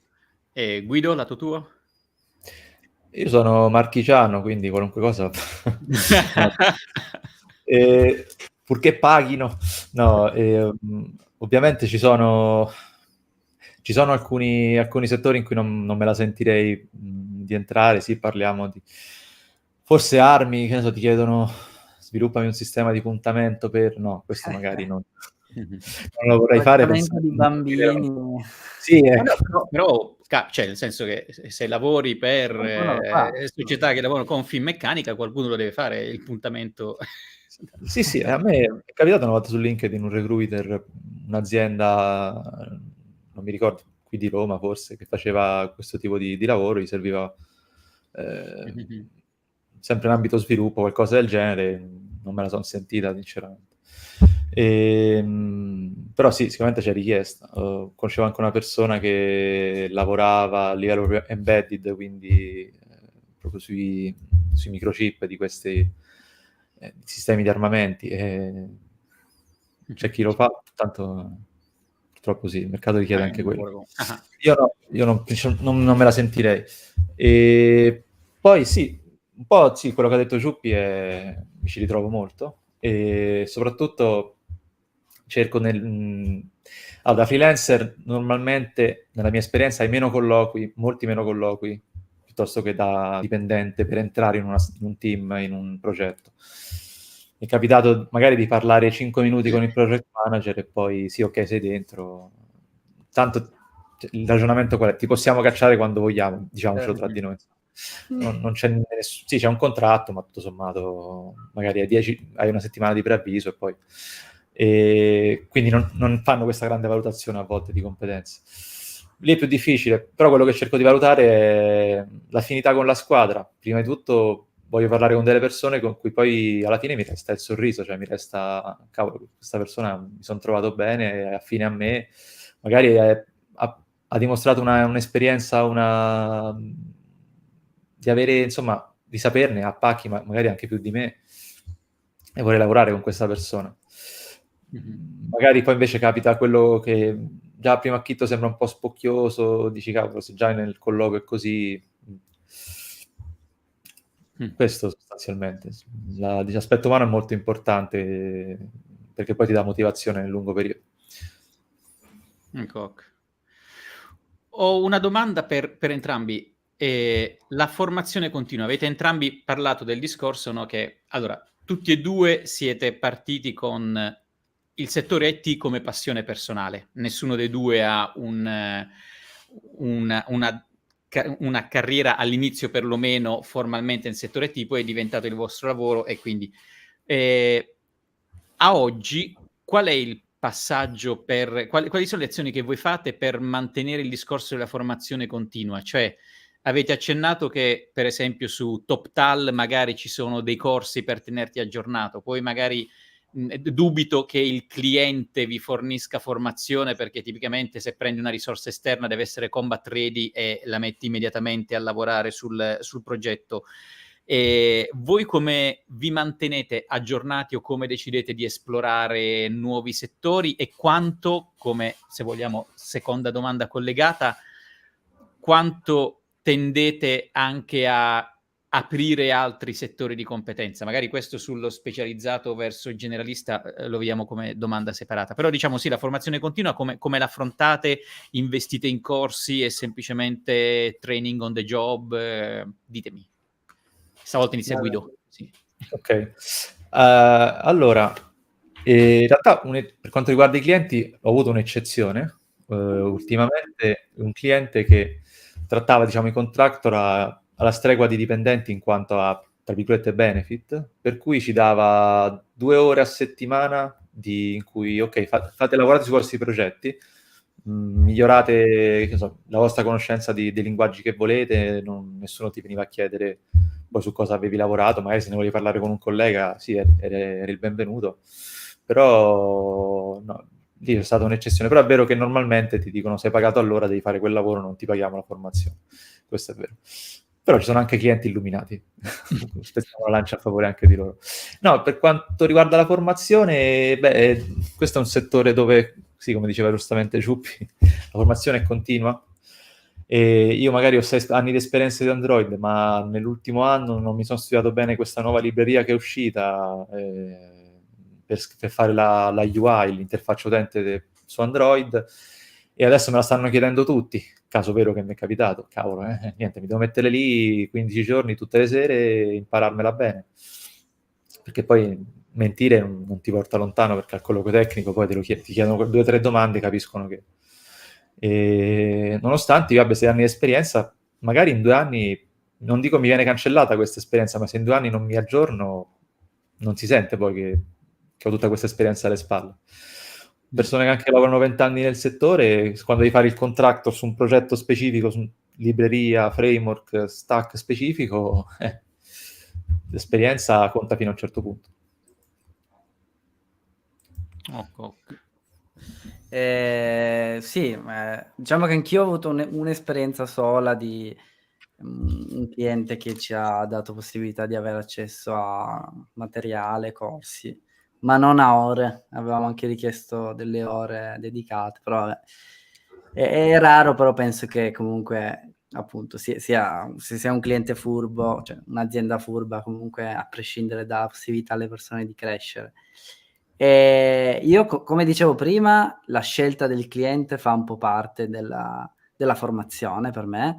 E Guido, lato tuo?
Io sono marchigiano, quindi qualunque cosa purché paghino. No, ovviamente ci sono alcuni settori in cui non me la sentirei di entrare. Sì, parliamo di forse armi, che ne so, ti chiedono sviluppami un sistema di puntamento per... No, questo magari non Non lo vorrei fare
Trattamento di bambini.
Sì,
No,
ecco.
però cioè nel senso che se lavori per
Qualcuno lo fa.
società che lavorano con Finmeccanica, qualcuno lo deve fare il puntamento.
Sì, a me è capitato una volta su LinkedIn un recruiter, un'azienda, non mi ricordo, qui di Roma forse, che faceva questo tipo di lavoro, gli serviva sempre in ambito sviluppo, qualcosa del genere, non me la sono sentita sinceramente. Però sì, sicuramente c'è richiesta. Conoscevo anche una persona che lavorava a livello proprio embedded, quindi proprio sui microchip di questi sistemi di armamenti. C'è chi lo fa, tanto purtroppo sì, il mercato richiede anche quello. Io non me la sentirei. E poi sì, un po' sì, quello che ha detto Giuppi mi ci ritrovo molto, e soprattutto cerco da freelancer normalmente, nella mia esperienza, hai meno colloqui, molti meno colloqui, piuttosto che da dipendente per entrare in un team, in un progetto. Mi è capitato magari di parlare 5 minuti con il project manager e poi sì, ok, sei dentro. Tanto il ragionamento qual è? Ti possiamo cacciare quando vogliamo, diciamocelo tra di noi. Non c'è sì, c'è un contratto, ma tutto sommato magari hai una settimana di preavviso e poi... quindi non fanno questa grande valutazione a volte di competenze. Lì è più difficile, però quello che cerco di valutare è l'affinità con la squadra. Prima di tutto voglio parlare con delle persone con cui poi alla fine mi resta il sorriso, cioè mi resta, cavolo, questa persona mi sono trovato bene, è affine a me, magari ha dimostrato un'esperienza, di avere, insomma, di saperne a pacchi, ma magari anche più di me, e vorrei lavorare con questa persona. Magari poi invece capita quello che già a primo acchito sembra un po' spocchioso, dici cavolo, se già nel colloquio è così. Questo sostanzialmente. L'aspetto umano è molto importante perché poi ti dà motivazione nel lungo periodo.
Ecco. Ho una domanda per entrambi. La formazione continua. Avete entrambi parlato del discorso, no, che allora tutti e due siete partiti con il settore IT come passione personale. Nessuno dei due ha una carriera all'inizio perlomeno formalmente nel settore IT, poi è diventato il vostro lavoro e quindi a oggi qual è il passaggio quali sono le azioni che voi fate per mantenere il discorso della formazione continua? Cioè, avete accennato che, per esempio, su TopTal magari ci sono dei corsi per tenerti aggiornato, poi magari dubito che il cliente vi fornisca formazione perché tipicamente se prendi una risorsa esterna deve essere combat ready e la metti immediatamente a lavorare sul progetto. Voi come vi mantenete aggiornati o come decidete di esplorare nuovi settori e quanto, come se vogliamo seconda domanda collegata, quanto tendete anche a aprire altri settori di competenza? Magari questo sullo specializzato verso il generalista lo vediamo come domanda separata, però diciamo sì, la formazione continua come l'affrontate? Investite in corsi e semplicemente training on the job? Ditemi. Stavolta inizia Guido. Sì.
Ok. Allora, in realtà per quanto riguarda i clienti ho avuto un'eccezione. Ultimamente un cliente che trattava, diciamo, i contractor alla stregua di dipendenti in quanto a, tra virgolette, benefit, per cui ci dava 2 ore a settimana in cui, ok, fate lavorate sui vostri progetti, migliorate, che so, la vostra conoscenza dei linguaggi che volete, nessuno ti veniva a chiedere poi su cosa avevi lavorato, magari se ne volevi parlare con un collega, sì, eri il benvenuto, però no, lì è stata un'eccezione, però è vero che normalmente ti dicono sei pagato all'ora, devi fare quel lavoro, non ti paghiamo la formazione, questo è vero. Però ci sono anche clienti illuminati, spezziamo la lancia a favore anche di loro. No, per quanto riguarda la formazione, beh, questo è un settore dove, sì, come diceva giustamente Giuppi, la formazione è continua. E io magari ho 6 anni di esperienza di Android, ma nell'ultimo anno non mi sono studiato bene questa nuova libreria che è uscita per fare la UI, l'interfaccia utente su Android, e adesso me la stanno chiedendo tutti, caso vero che mi è capitato, cavolo, niente, mi devo mettere lì 15 giorni tutte le sere e impararmela bene, perché poi mentire non ti porta lontano, perché al colloquio tecnico poi ti chiedono 2 o 3 domande, capiscono che... E nonostante io abbia 6 anni di esperienza, magari in 2 anni, non dico mi viene cancellata questa esperienza, ma se in 2 anni non mi aggiorno, non si sente poi che ho tutta questa esperienza alle spalle. Persone che anche lavorano 20 anni nel settore, quando devi fare il contractor su un progetto specifico, su libreria, framework, stack specifico, l'esperienza conta fino a un certo punto.
Sì, diciamo che anch'io ho avuto un'esperienza sola di un cliente che ci ha dato possibilità di avere accesso a materiale, corsi, ma non a ore. Avevamo anche richiesto delle ore dedicate, però vabbè. È raro, però penso che comunque appunto se sia un cliente furbo, cioè un'azienda furba, comunque a prescindere dalla possibilità alle persone di crescere. Io come dicevo prima, la scelta del cliente fa un po' parte della formazione per me.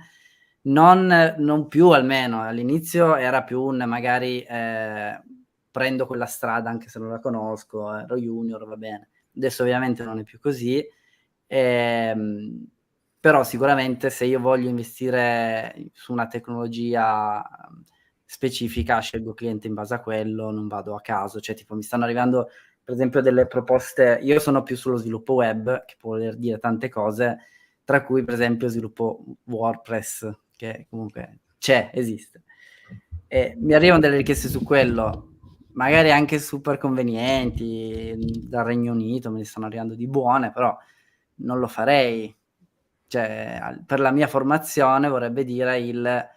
Non più, almeno all'inizio era più un magari prendo quella strada anche se non la conosco, ero junior, va bene. Adesso ovviamente non è più così, però sicuramente se io voglio investire su una tecnologia specifica, scelgo cliente in base a quello, non vado a caso. Cioè tipo mi stanno arrivando per esempio delle proposte, io sono più sullo sviluppo web, che può voler dire tante cose, tra cui per esempio sviluppo WordPress, che comunque esiste. E mi arrivano delle richieste su quello, magari anche super convenienti, dal Regno Unito me ne stanno arrivando di buone, però non lo farei. Cioè, per la mia formazione vorrebbe dire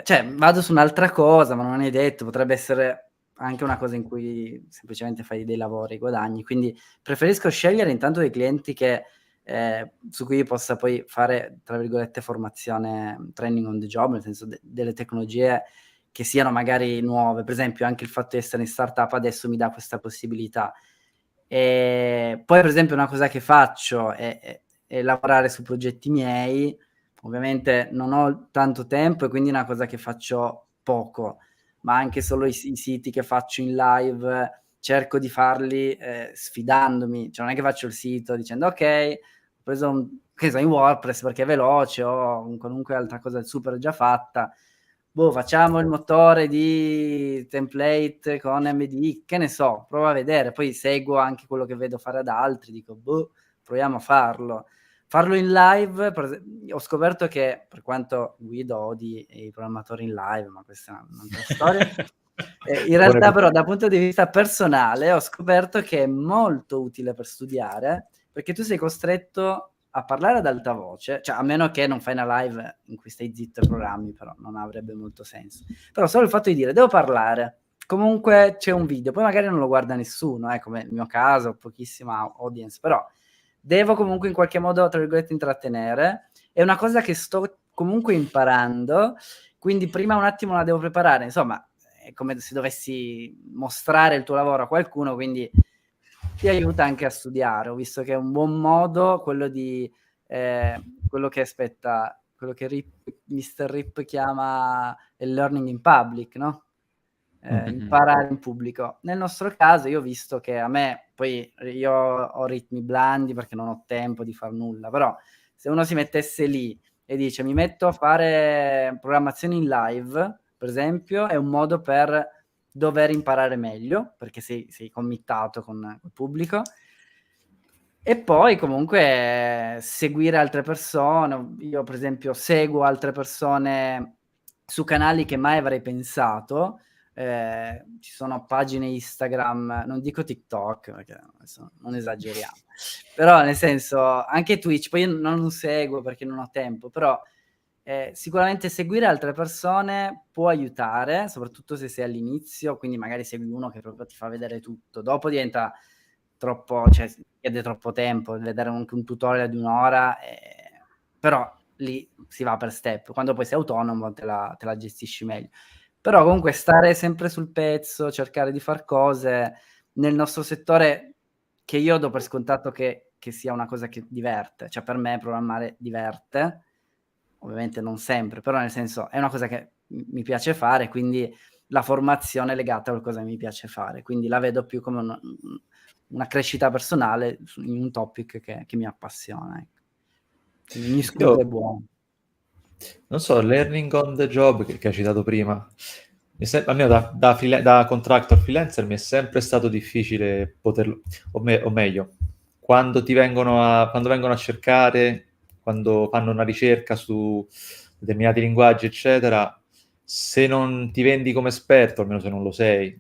cioè, vado su un'altra cosa, ma non è detto, potrebbe essere anche una cosa in cui semplicemente fai dei lavori, guadagni. Quindi preferisco scegliere intanto dei clienti che su cui possa poi fare, tra virgolette, formazione, training on the job, nel senso delle tecnologie che siano magari nuove. Per esempio anche il fatto di essere in startup adesso mi dà questa possibilità. E poi per esempio una cosa che faccio è lavorare su progetti miei. Ovviamente non ho tanto tempo e quindi è una cosa che faccio poco, ma anche solo i siti che faccio in live cerco di farli sfidandomi, cioè non è che faccio il sito dicendo ok, ho preso in WordPress perché è veloce o qualunque altra cosa super già fatta, facciamo il motore di template con MD, che ne so, provo a vedere, poi seguo anche quello che vedo fare ad altri, dico proviamo a farlo in live. Ho scoperto che, per quanto Guido odi i programmatori in live, ma questa è un'altra storia, in realtà però dal punto di vista personale ho scoperto che è molto utile per studiare, perché tu sei costretto a parlare ad alta voce, cioè a meno che non fai una live in cui stai zitto e programmi, però non avrebbe molto senso. Però solo il fatto di dire devo parlare, comunque c'è un video, poi magari non lo guarda nessuno, come nel mio caso, pochissima audience, però devo comunque in qualche modo, tra virgolette, intrattenere. È una cosa che sto comunque imparando, quindi prima un attimo la devo preparare, insomma, è come se dovessi mostrare il tuo lavoro a qualcuno, quindi ti aiuta anche a studiare. Ho visto che è un buon modo quello di quello che Mr. Rip chiama il learning in public, no? Imparare in pubblico. Nel nostro caso io ho visto che a me, poi io ho ritmi blandi perché non ho tempo di far nulla, però se uno si mettesse lì e dice mi metto a fare programmazione in live, per esempio, è un modo per dover imparare meglio, perché sei committato con il pubblico, e poi comunque seguire altre persone. Io per esempio seguo altre persone su canali che mai avrei pensato. Ci sono pagine Instagram, non dico TikTok perché adesso non esageriamo, però nel senso anche Twitch, poi io non lo seguo perché non ho tempo, però sicuramente seguire altre persone può aiutare, soprattutto se sei all'inizio, quindi magari segui uno che proprio ti fa vedere tutto, dopo diventa troppo, cioè chiede troppo tempo, vedere anche un tutorial di un'ora, però lì si va per step, quando poi sei autonomo te la gestisci meglio. Però comunque stare sempre sul pezzo, cercare di far cose nel nostro settore, che io do per scontato che sia una cosa che diverte, cioè per me programmare diverte, ovviamente non sempre, però nel senso è una cosa che mi piace fare, quindi la formazione legata a qualcosa che mi piace fare, quindi la vedo più come una crescita personale in un topic che mi appassiona, ecco. Quindi ogni scoop è buono.
Non so, learning on the job che hai citato prima, almeno da contractor freelancer mi è sempre stato difficile poterlo, o meglio, quando vengono a cercare, quando fanno una ricerca su determinati linguaggi, eccetera, se non ti vendi come esperto, almeno se non lo sei,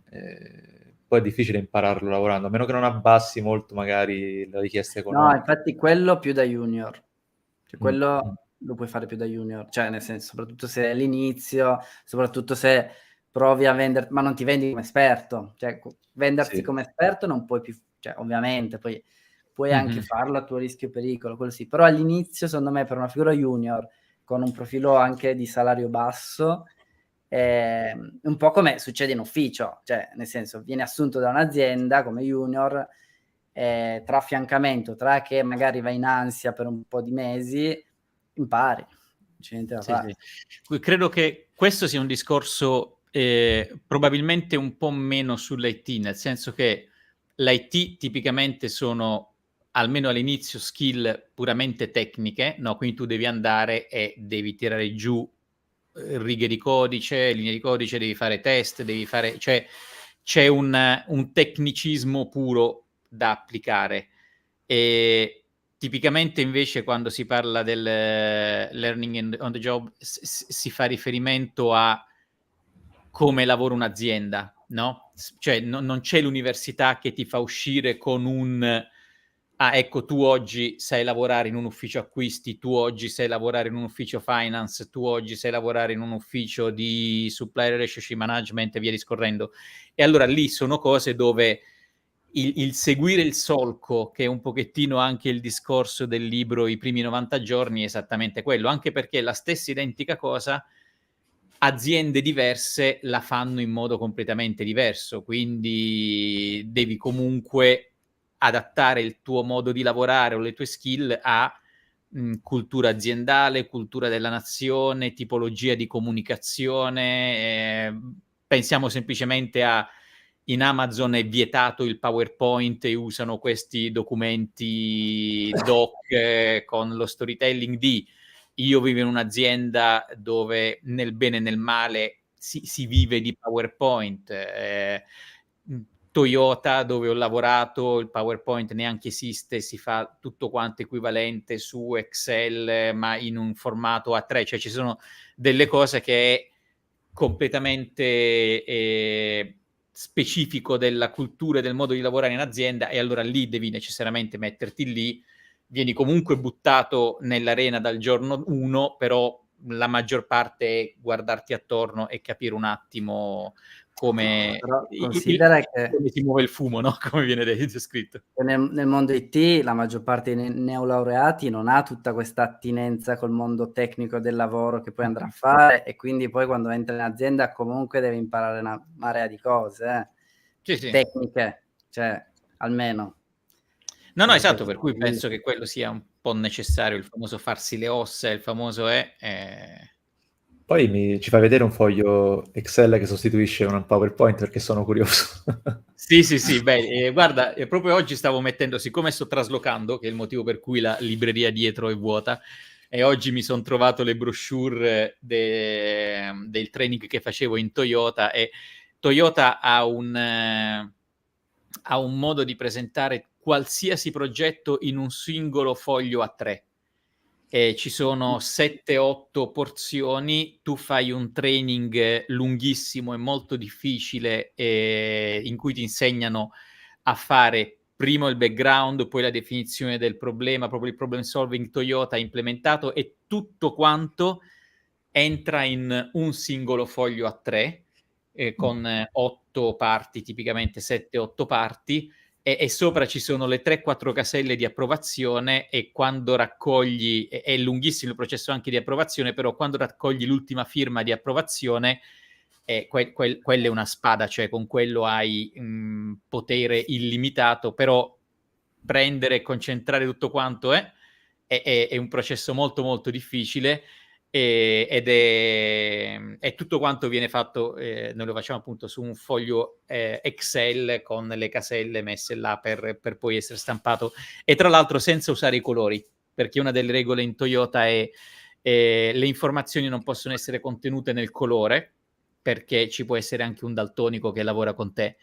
poi è difficile impararlo lavorando, a meno che non abbassi molto magari la richiesta
No,
economica.
infatti quello più da junior. Cioè quello lo puoi fare più da junior, cioè nel senso, soprattutto se è all'inizio, soprattutto se provi a vendere, ma non ti vendi come esperto, cioè vendersi
Sì.
come esperto non puoi più, cioè ovviamente poi puoi anche farlo a tuo rischio e pericolo, quello sì, però all'inizio secondo me per una figura junior con un profilo anche di salario basso, un po' come succede in ufficio, cioè nel senso vieni assunto da un'azienda come junior, tra affiancamento, tra che magari vai in ansia per un po' di mesi, impari. C'è niente da fare.
Sì. Credo che questo sia un discorso probabilmente un po' meno sull'IT, nel senso che l'IT tipicamente sono, almeno all'inizio, skill puramente tecniche, no? Quindi tu devi andare e devi tirare giù righe di codice, linee di codice, devi fare test, devi fare... cioè c'è un tecnicismo puro da applicare. E tipicamente invece quando si parla del learning on the job si fa riferimento a come lavora un'azienda, no? Cioè non c'è l'università che ti fa uscire con un ecco, tu oggi sai lavorare in un ufficio acquisti, tu oggi sai lavorare in un ufficio finance, tu oggi sai lavorare in un ufficio di supplier relationship management e via discorrendo. E allora lì sono cose dove il seguire il solco, che è un pochettino anche il discorso del libro I primi 90 giorni, è esattamente quello, anche perché la stessa identica cosa aziende diverse la fanno in modo completamente diverso, quindi devi comunque adattare il tuo modo di lavorare o le tue skill a cultura aziendale, cultura della nazione, tipologia di comunicazione. Pensiamo semplicemente a in Amazon è vietato il PowerPoint e usano questi documenti doc con lo storytelling di io vivo in un'azienda dove nel bene e nel male si vive di PowerPoint. Toyota, dove ho lavorato, il PowerPoint neanche esiste, si fa tutto quanto equivalente su Excel, ma in un formato A3, cioè ci sono delle cose che è completamente specifico della cultura e del modo di lavorare in azienda, e allora lì devi necessariamente metterti lì, vieni comunque buttato nell'arena dal giorno 1, però la maggior parte è guardarti attorno e capire un attimo come,
però considera
come si muove il fumo, no? Come viene descritto.
Nel mondo IT la maggior parte dei neolaureati non ha tutta questa attinenza col mondo tecnico del lavoro che poi andrà a fare, e quindi poi quando entra in azienda comunque deve imparare una marea di cose tecniche, cioè almeno.
No, esatto, per cui penso che quello sia un po' necessario, il famoso farsi le ossa, il famoso
Poi ci fai vedere un foglio Excel che sostituisce un PowerPoint, perché sono curioso.
Sì, beh, guarda, proprio oggi stavo mettendo, siccome sto traslocando, che è il motivo per cui la libreria dietro è vuota, e oggi mi sono trovato le brochure del training che facevo in Toyota, e Toyota ha un modo di presentare qualsiasi progetto in un singolo foglio A3. Ci sono 7-8 porzioni, tu fai un training lunghissimo e molto difficile in cui ti insegnano a fare prima il background, poi la definizione del problema, proprio il problem solving Toyota implementato, e tutto quanto entra in un singolo foglio A3 con 8 parti, tipicamente 7-8 parti, e sopra ci sono le 3-4 caselle di approvazione, e quando raccogli, è lunghissimo il processo anche di approvazione, però quando raccogli l'ultima firma di approvazione, quella è una spada, cioè con quello hai potere illimitato, però prendere e concentrare tutto quanto è un processo molto molto difficile. ed è tutto quanto viene fatto, noi lo facciamo appunto su un foglio Excel con le caselle messe là per poi essere stampato, e tra l'altro senza usare i colori, perché una delle regole in Toyota è le informazioni non possono essere contenute nel colore, perché ci può essere anche un daltonico che lavora con te.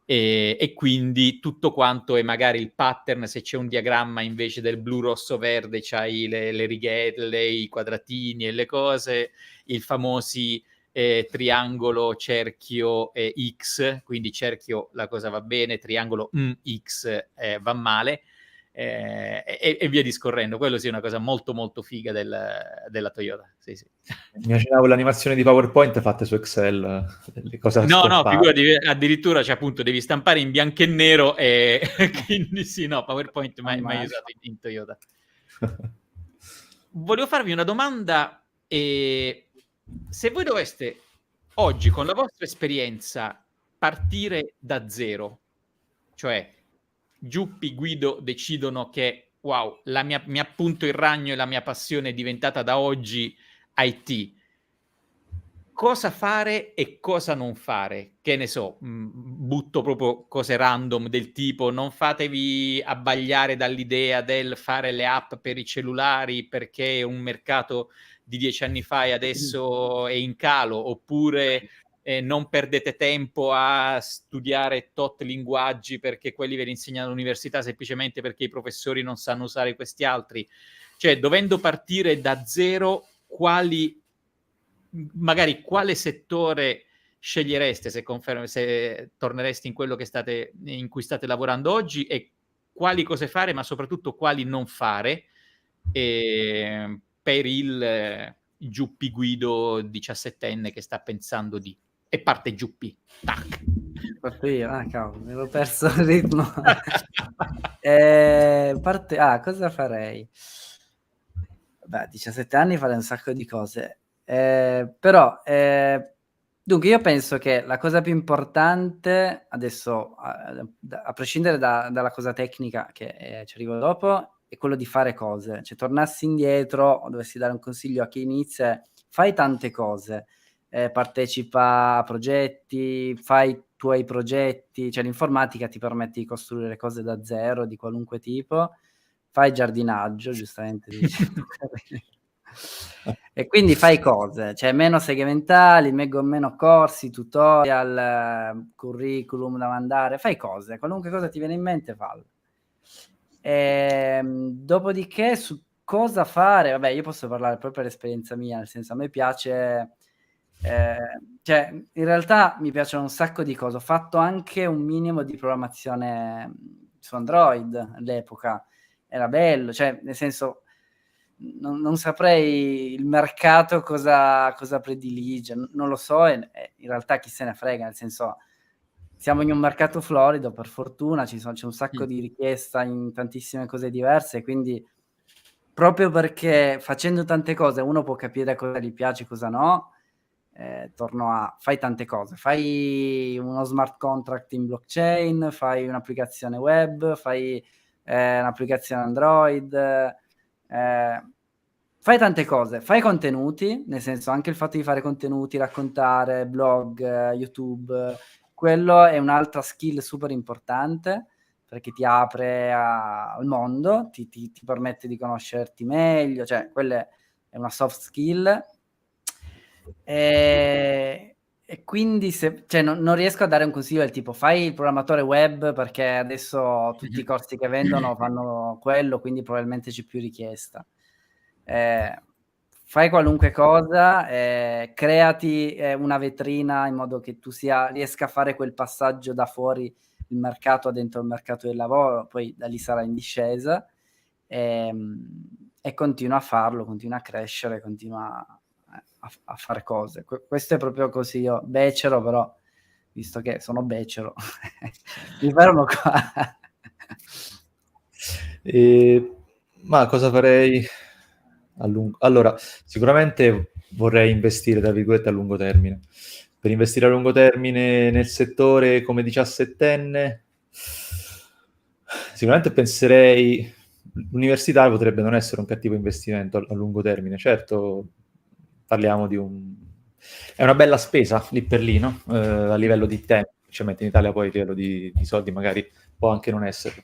E quindi tutto quanto è magari il pattern, se c'è un diagramma invece del blu, rosso, verde, c'hai le righelle, i quadratini e le cose, i famosi triangolo, cerchio X, quindi cerchio la cosa va bene, triangolo X va male, e via discorrendo. Quello sì è una cosa molto molto figa della Toyota. Sì, sì.
Immaginavo l'animazione di PowerPoint fatte su Excel, le cose da
No,
stampare.
figurati, addirittura cioè, appunto devi stampare in bianco e nero e quindi sì, no, PowerPoint mai usato in Toyota. Volevo farvi una domanda, se voi doveste oggi con la vostra esperienza partire da zero, cioè Giuppi, Guido decidono che wow, mi appunto il ragno e la mia passione è diventata da oggi IT, cosa fare e cosa non fare? Che ne so, butto proprio cose random del tipo non fatevi abbagliare dall'idea del fare le app per i cellulari perché un mercato di 10 anni fa e adesso è in calo, oppure non perdete tempo a studiare tot linguaggi perché quelli ve li insegnano all'università semplicemente perché i professori non sanno usare questi altri. Cioè, dovendo partire da zero, magari quale settore scegliereste se tornereste in quello in cui state lavorando oggi, e quali cose fare, ma soprattutto quali non fare per il Giuppi Guido 17enne che sta pensando di... E parte Giuppi. Tac.
Parto io? Ah, cavolo, mi ero perso il ritmo. Cosa farei? Beh, a 17 anni farei un sacco di cose. Però, dunque io penso che la cosa più importante, adesso, a prescindere dalla cosa tecnica che ci arrivo dopo, è quello di fare cose. Cioè, tornassi indietro o dovessi dare un consiglio a chi inizia, fai tante cose. Partecipa a progetti, fai i tuoi progetti, cioè l'informatica ti permette di costruire cose da zero, di qualunque tipo. Fai giardinaggio, giustamente dici. E quindi fai cose, cioè meno segmentali, meno corsi, tutorial, curriculum da mandare, fai cose, qualunque cosa ti viene in mente fallo. Dopodiché su cosa fare, vabbè, io posso parlare proprio per esperienza mia, nel senso a me piace, cioè in realtà mi piacciono un sacco di cose, ho fatto anche un minimo di programmazione su Android all'epoca, era bello, cioè nel senso non saprei il mercato cosa predilige, non lo so, e in realtà chi se ne frega, nel senso siamo in un mercato florido per fortuna, c'è un sacco di richiesta in tantissime cose diverse, quindi proprio perché facendo tante cose uno può capire cosa gli piace e cosa no. Torno a fai tante cose, fai uno smart contract in blockchain, fai un'applicazione web, fai un'applicazione Android, fai tante cose, fai contenuti, nel senso anche il fatto di fare contenuti, raccontare, blog, YouTube, quello è un'altra skill super importante perché ti apre al mondo, ti permette di conoscerti meglio, cioè quella è una soft skill. E quindi cioè non riesco a dare un consiglio del tipo fai il programmatore web perché adesso tutti i corsi che vendono fanno quello, quindi probabilmente c'è più richiesta. Fai qualunque cosa, creati una vetrina in modo che tu riesca a fare quel passaggio da fuori il mercato a dentro il mercato del lavoro, poi da lì sarà in discesa, e continua a farlo, continua a crescere, continua a fare cose. Questo è proprio così, io becero, però visto che sono becero mi fermo qua.
Ma cosa farei allora, sicuramente vorrei investire, tra virgolette, a lungo termine. Per investire a lungo termine nel settore come 17enne, sicuramente penserei l'università potrebbe non essere un cattivo investimento a lungo termine. Certo, parliamo di è una bella spesa lì per lì, no? A livello di tempo, specialmente in Italia poi a livello di soldi magari può anche non esserlo.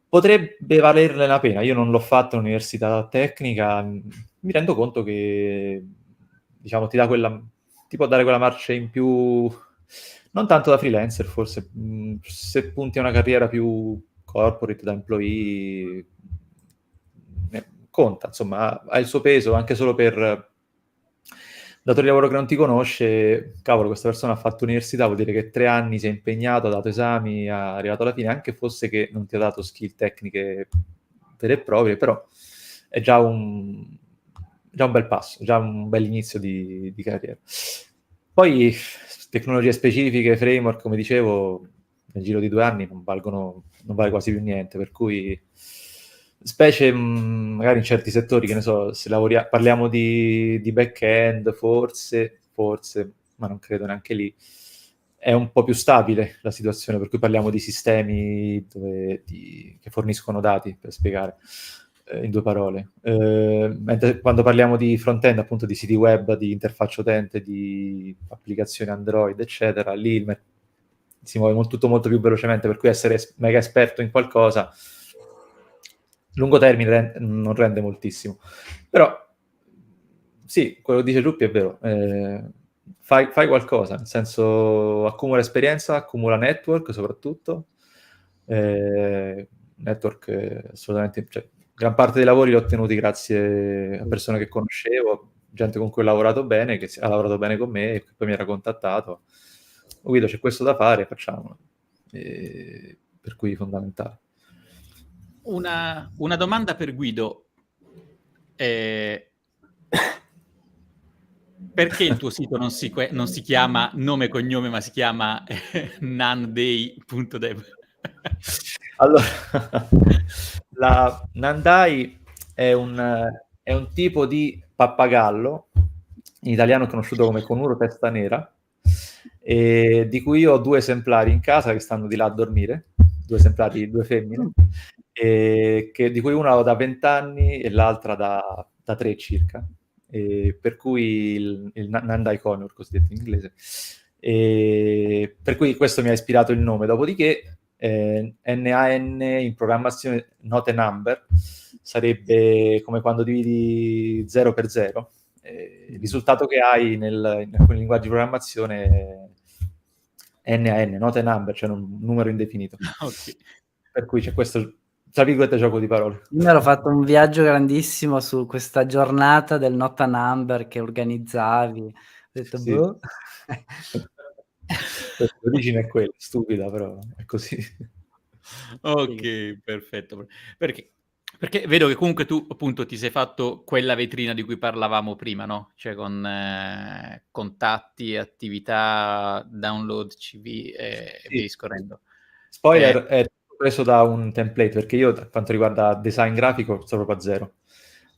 Potrebbe valerne la pena, io non l'ho fatto all'università tecnica, mi rendo conto che, diciamo, ti può dare quella marcia in più, non tanto da freelancer forse, se punti a una carriera più corporate, da employee, conta, insomma, ha il suo peso anche solo per datore di lavoro che non ti conosce. Cavolo, questa persona ha fatto università, vuol dire che 3 anni si è impegnato, ha dato esami, è arrivato alla fine, anche fosse che non ti ha dato skill tecniche vere e proprie, però è già un bel passo, già un bel inizio di carriera. Poi tecnologie specifiche, framework, come dicevo, nel giro di 2 anni non vale quasi più niente, per cui specie magari in certi settori, che ne so, se parliamo di back-end, forse, ma non credo neanche lì, è un po' più stabile la situazione, per cui parliamo di sistemi che forniscono dati, per spiegare in 2 parole. Mentre quando parliamo di front-end, appunto di siti web, di interfaccia utente, di applicazioni Android, eccetera, lì si muove tutto molto più velocemente, per cui essere mega esperto in qualcosa lungo termine non rende moltissimo. Però sì, quello che dice Giuppi è vero. Fai qualcosa, nel senso accumula esperienza, accumula network soprattutto. Network assolutamente, cioè, gran parte dei lavori li ho ottenuti grazie a persone che conoscevo, gente con cui ho lavorato bene, che ha lavorato bene con me e che poi mi era contattato. Guido, c'è questo da fare, facciamolo. Per cui fondamentale.
Una domanda per Guido. Perché il tuo sito non si chiama nome e cognome, ma si chiama nanday.dev?
Allora, la Nandai è un tipo di pappagallo, in italiano conosciuto come conuro testa nera, di cui io ho 2 esemplari in casa che stanno di là a dormire, 2 esemplari, 2 femmine, di cui una ho da 20 anni e l'altra da 3 circa. Per cui il Nandai Conur, cosiddetto in inglese. Per cui questo mi ha ispirato il nome. Dopodiché NaN in programmazione not a number sarebbe come quando dividi 0 per 0. Il risultato che hai in alcuni linguaggi di programmazione è NaN, not a number, cioè un numero indefinito.
Okay.
Per cui c'è questo, tra virgolette, gioco di parole.
Io mi ero fatto un viaggio grandissimo su questa giornata del Not a Number che organizzavi. Ho detto,
Sì.
boh.
L'origine è quella, stupida, però è così.
Ok, perfetto. Perché vedo che comunque tu appunto ti sei fatto quella vetrina di cui parlavamo prima, no? Cioè con contatti, attività, download, CV e
Sì.
via discorrendo.
Spoiler, è tutto preso da un template, perché io, per quanto riguarda design grafico, sono proprio a zero.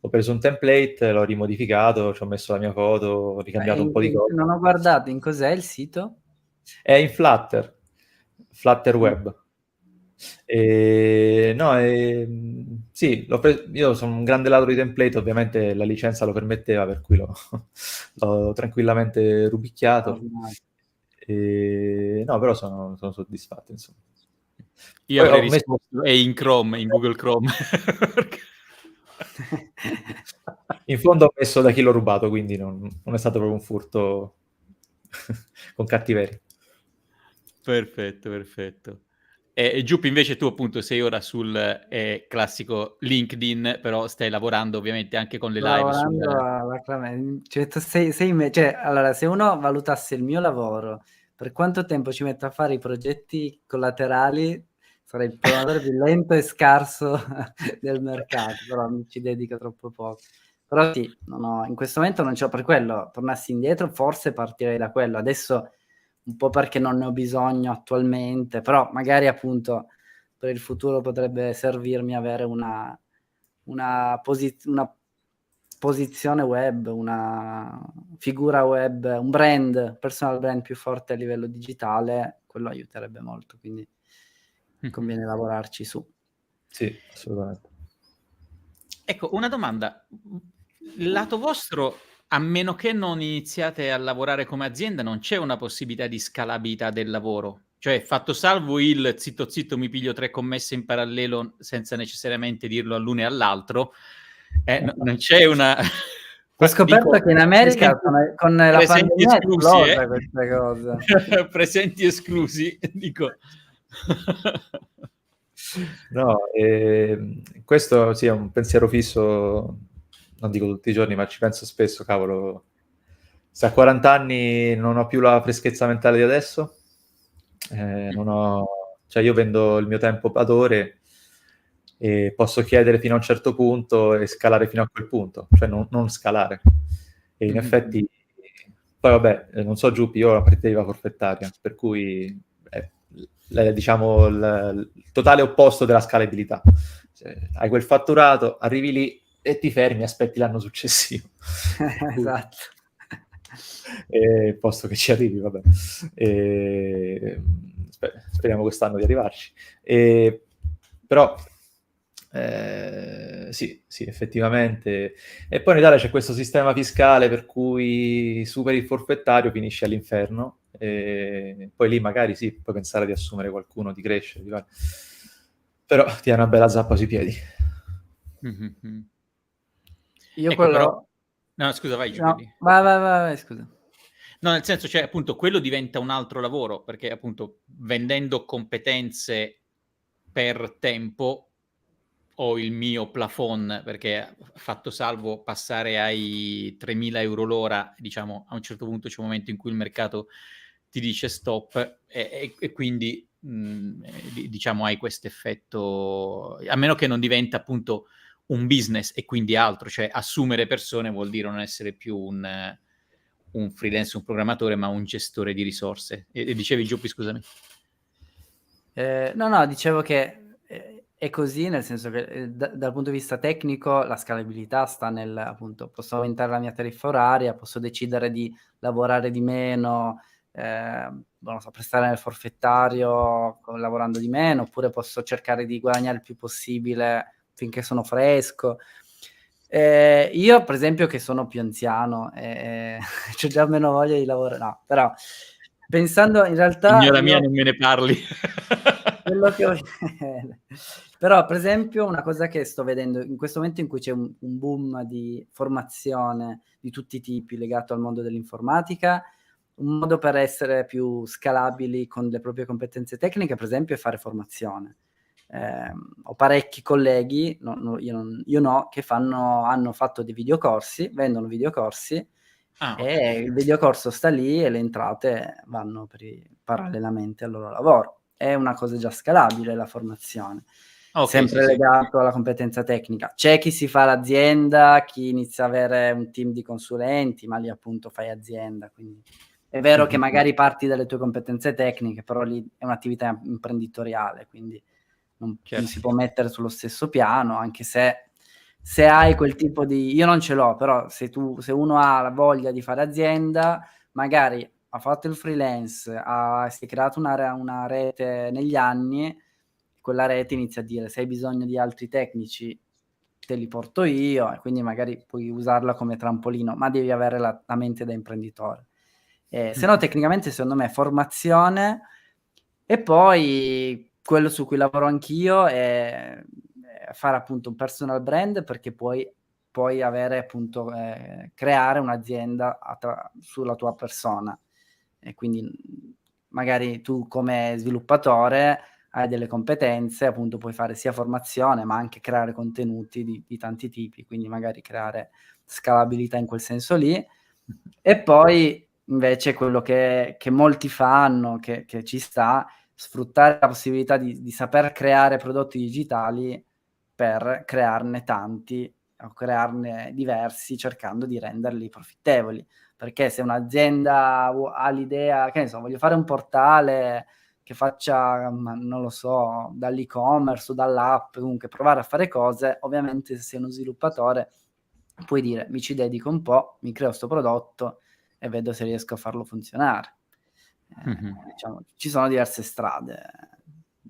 Ho preso un template, l'ho rimodificato, ci ho messo la mia foto, ho ricambiato un po' di cose.
Non ho guardato, in cos'è il sito?
È in Flutter Web. No, sì, io sono un grande ladro di template, ovviamente la licenza lo permetteva, per cui l'ho tranquillamente rubicchiato. No, però sono soddisfatto, insomma.
Io
Poi
avrei
ho messo...
risposto è in Chrome, in Google Chrome.
In fondo ho messo da chi l'ho rubato, quindi non è stato proprio un furto con cattiveria.
Perfetto. E Giuppi, invece tu appunto sei ora sul classico LinkedIn, però stai lavorando ovviamente anche con le
Sto
live
lavorando cioè, cioè, allora, se uno valutasse il mio lavoro, per quanto tempo ci metto a fare i progetti collaterali, sarei il programmatore più lento e scarso del mercato, però mi ci dedico troppo poco. Però sì, in questo momento non c'ho, per quello, tornassi indietro, forse partirei da quello. Adesso un po' perché non ne ho bisogno attualmente, però magari appunto per il futuro potrebbe servirmi avere una posizione web, una figura web, un brand, personal brand più forte a livello digitale, quello aiuterebbe molto, quindi conviene lavorarci su.
Sì, assolutamente.
Ecco, una domanda. Lato vostro, a meno che non iniziate a lavorare come azienda, non c'è una possibilità di scalabilità del lavoro. Cioè, fatto salvo il zitto zitto mi piglio 3 commesse in parallelo senza necessariamente dirlo all'uno e all'altro, non c'è una...
Ho scoperto
Dico,
che in America con la
presenti
pandemia è
esclusi,
esplosa questa cosa.
presenti esclusi, dico.
No, questo sì è un pensiero fisso, non dico tutti i giorni, ma ci penso spesso, cavolo. Se a 40 anni non ho più la freschezza mentale di adesso, non ho... Cioè io vendo il mio tempo ad ore e posso chiedere fino a un certo punto e scalare fino a quel punto, cioè non scalare. E in effetti, poi vabbè, non so Giuppi, io ho la partita IVA forfettaria, per cui è diciamo il totale opposto della scalabilità. Cioè, hai quel fatturato, arrivi lì e ti fermi, aspetti l'anno successivo.
Esatto.
Posto che ci arrivi, vabbè. Speriamo quest'anno di arrivarci. Però sì, effettivamente. E poi in Italia c'è questo sistema fiscale per cui superi il forfettario, finisci all'inferno. E poi lì magari sì, puoi pensare di assumere qualcuno, di crescere, però ti hai una bella zappa sui piedi.
Io
Ecco,
quello...
però... No, scusa, vai giù.
No, vai, scusa.
No, nel senso, cioè, appunto, quello diventa un altro lavoro, perché appunto vendendo competenze per tempo ho il mio plafond, perché fatto salvo passare ai 3.000 euro l'ora, diciamo, a un certo punto c'è un momento in cui il mercato ti dice stop e quindi diciamo hai questo effetto, a meno che non diventa appunto un business e quindi altro, cioè assumere persone vuol dire non essere più un freelance, un programmatore, ma un gestore di risorse. E dicevi, Giuppi, scusami.
No, dicevo che è così, nel senso che dal punto di vista tecnico la scalabilità sta nel, appunto, posso aumentare la mia tariffa oraria, posso decidere di lavorare di meno, non so, prestare nel forfettario lavorando di meno, oppure posso cercare di guadagnare il più possibile finché sono fresco. Io, per esempio, che sono più anziano e c'ho già meno voglia di lavorare, no, però pensando in realtà...
Signora mia, non me ne parli.
Quello che ho... Però, per esempio, una cosa che sto vedendo in questo momento in cui c'è un boom di formazione di tutti i tipi legato al mondo dell'informatica, un modo per essere più scalabili con le proprie competenze tecniche, per esempio, è fare formazione. Ho parecchi colleghi, io no, che hanno fatto dei videocorsi, vendono videocorsi, e il videocorso sta lì e le entrate vanno parallelamente al loro lavoro. È una cosa già scalabile la formazione, sempre legato alla competenza tecnica. C'è chi si fa l'azienda, chi inizia a avere un team di consulenti, ma lì appunto fai azienda, quindi è vero che magari parti dalle tue competenze tecniche, però lì è un'attività imprenditoriale, quindi non si può mettere sullo stesso piano, anche se hai quel tipo di... Io non ce l'ho, però se uno ha la voglia di fare azienda, magari ha fatto il freelance, si è creato una rete negli anni, quella rete inizia a dire se hai bisogno di altri tecnici te li porto io, e quindi magari puoi usarla come trampolino, ma devi avere la mente da imprenditore. Se no, tecnicamente, secondo me, formazione, e poi quello su cui lavoro anch'io è fare appunto un personal brand, perché puoi avere appunto creare un'azienda sulla tua persona, e quindi magari tu come sviluppatore hai delle competenze, appunto puoi fare sia formazione ma anche creare contenuti di tanti tipi, quindi magari creare scalabilità in quel senso lì. E poi invece quello che molti fanno, che ci sta, sfruttare la possibilità di saper creare prodotti digitali per crearne tanti o crearne diversi, cercando di renderli profittevoli. Perché se un'azienda ha l'idea, che ne so, voglio fare un portale che faccia, non lo so, dall'e-commerce o dall'app, comunque provare a fare cose, ovviamente se sei uno sviluppatore puoi dire mi ci dedico un po', mi creo sto prodotto e vedo se riesco a farlo funzionare. Diciamo, ci sono diverse strade.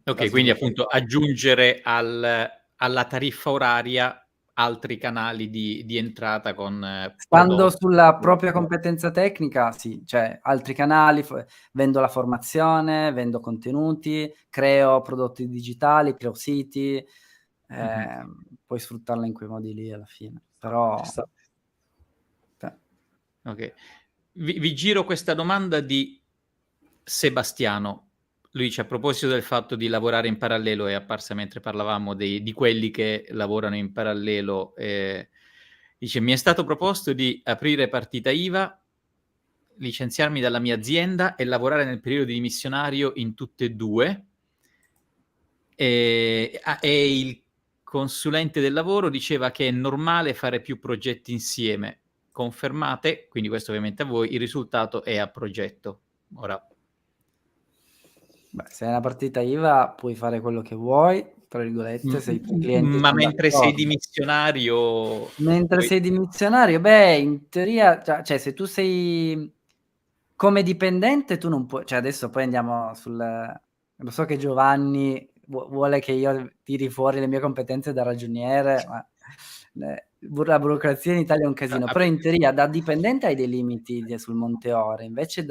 Ok, quindi appunto aggiungere alla tariffa oraria altri canali di entrata con
Stando
prodotti.
sulla propria competenza tecnica, sì, cioè altri canali, vendo la formazione, vendo contenuti, creo prodotti digitali, creo siti, puoi sfruttarla in quei modi lì alla fine. Però
Ci sta.
Ok. Vi giro questa domanda di Sebastiano. Lui dice, a proposito del fatto di lavorare in parallelo, è apparsa mentre parlavamo di quelli che lavorano in parallelo, dice, mi è stato proposto di aprire partita IVA, licenziarmi dalla mia azienda e lavorare nel periodo di missionario in tutte e due, e il consulente del lavoro diceva che è normale fare più progetti insieme. Confermate, quindi questo ovviamente a voi, il risultato è a progetto. Ora,
beh, se è una partita IVA puoi fare quello che vuoi, tra virgolette, se i tuoi clienti
ma
sono
mentre sei
d'accordo.
dimissionario,
Mentre sei dimissionario, beh, in teoria, cioè se tu sei come dipendente, tu non puoi, cioè adesso poi andiamo lo so che Giovanni vuole che io tiri fuori le mie competenze da ragioniere, ma la burocrazia in Italia è un casino, però in teoria da dipendente hai dei limiti sul monte ore, invece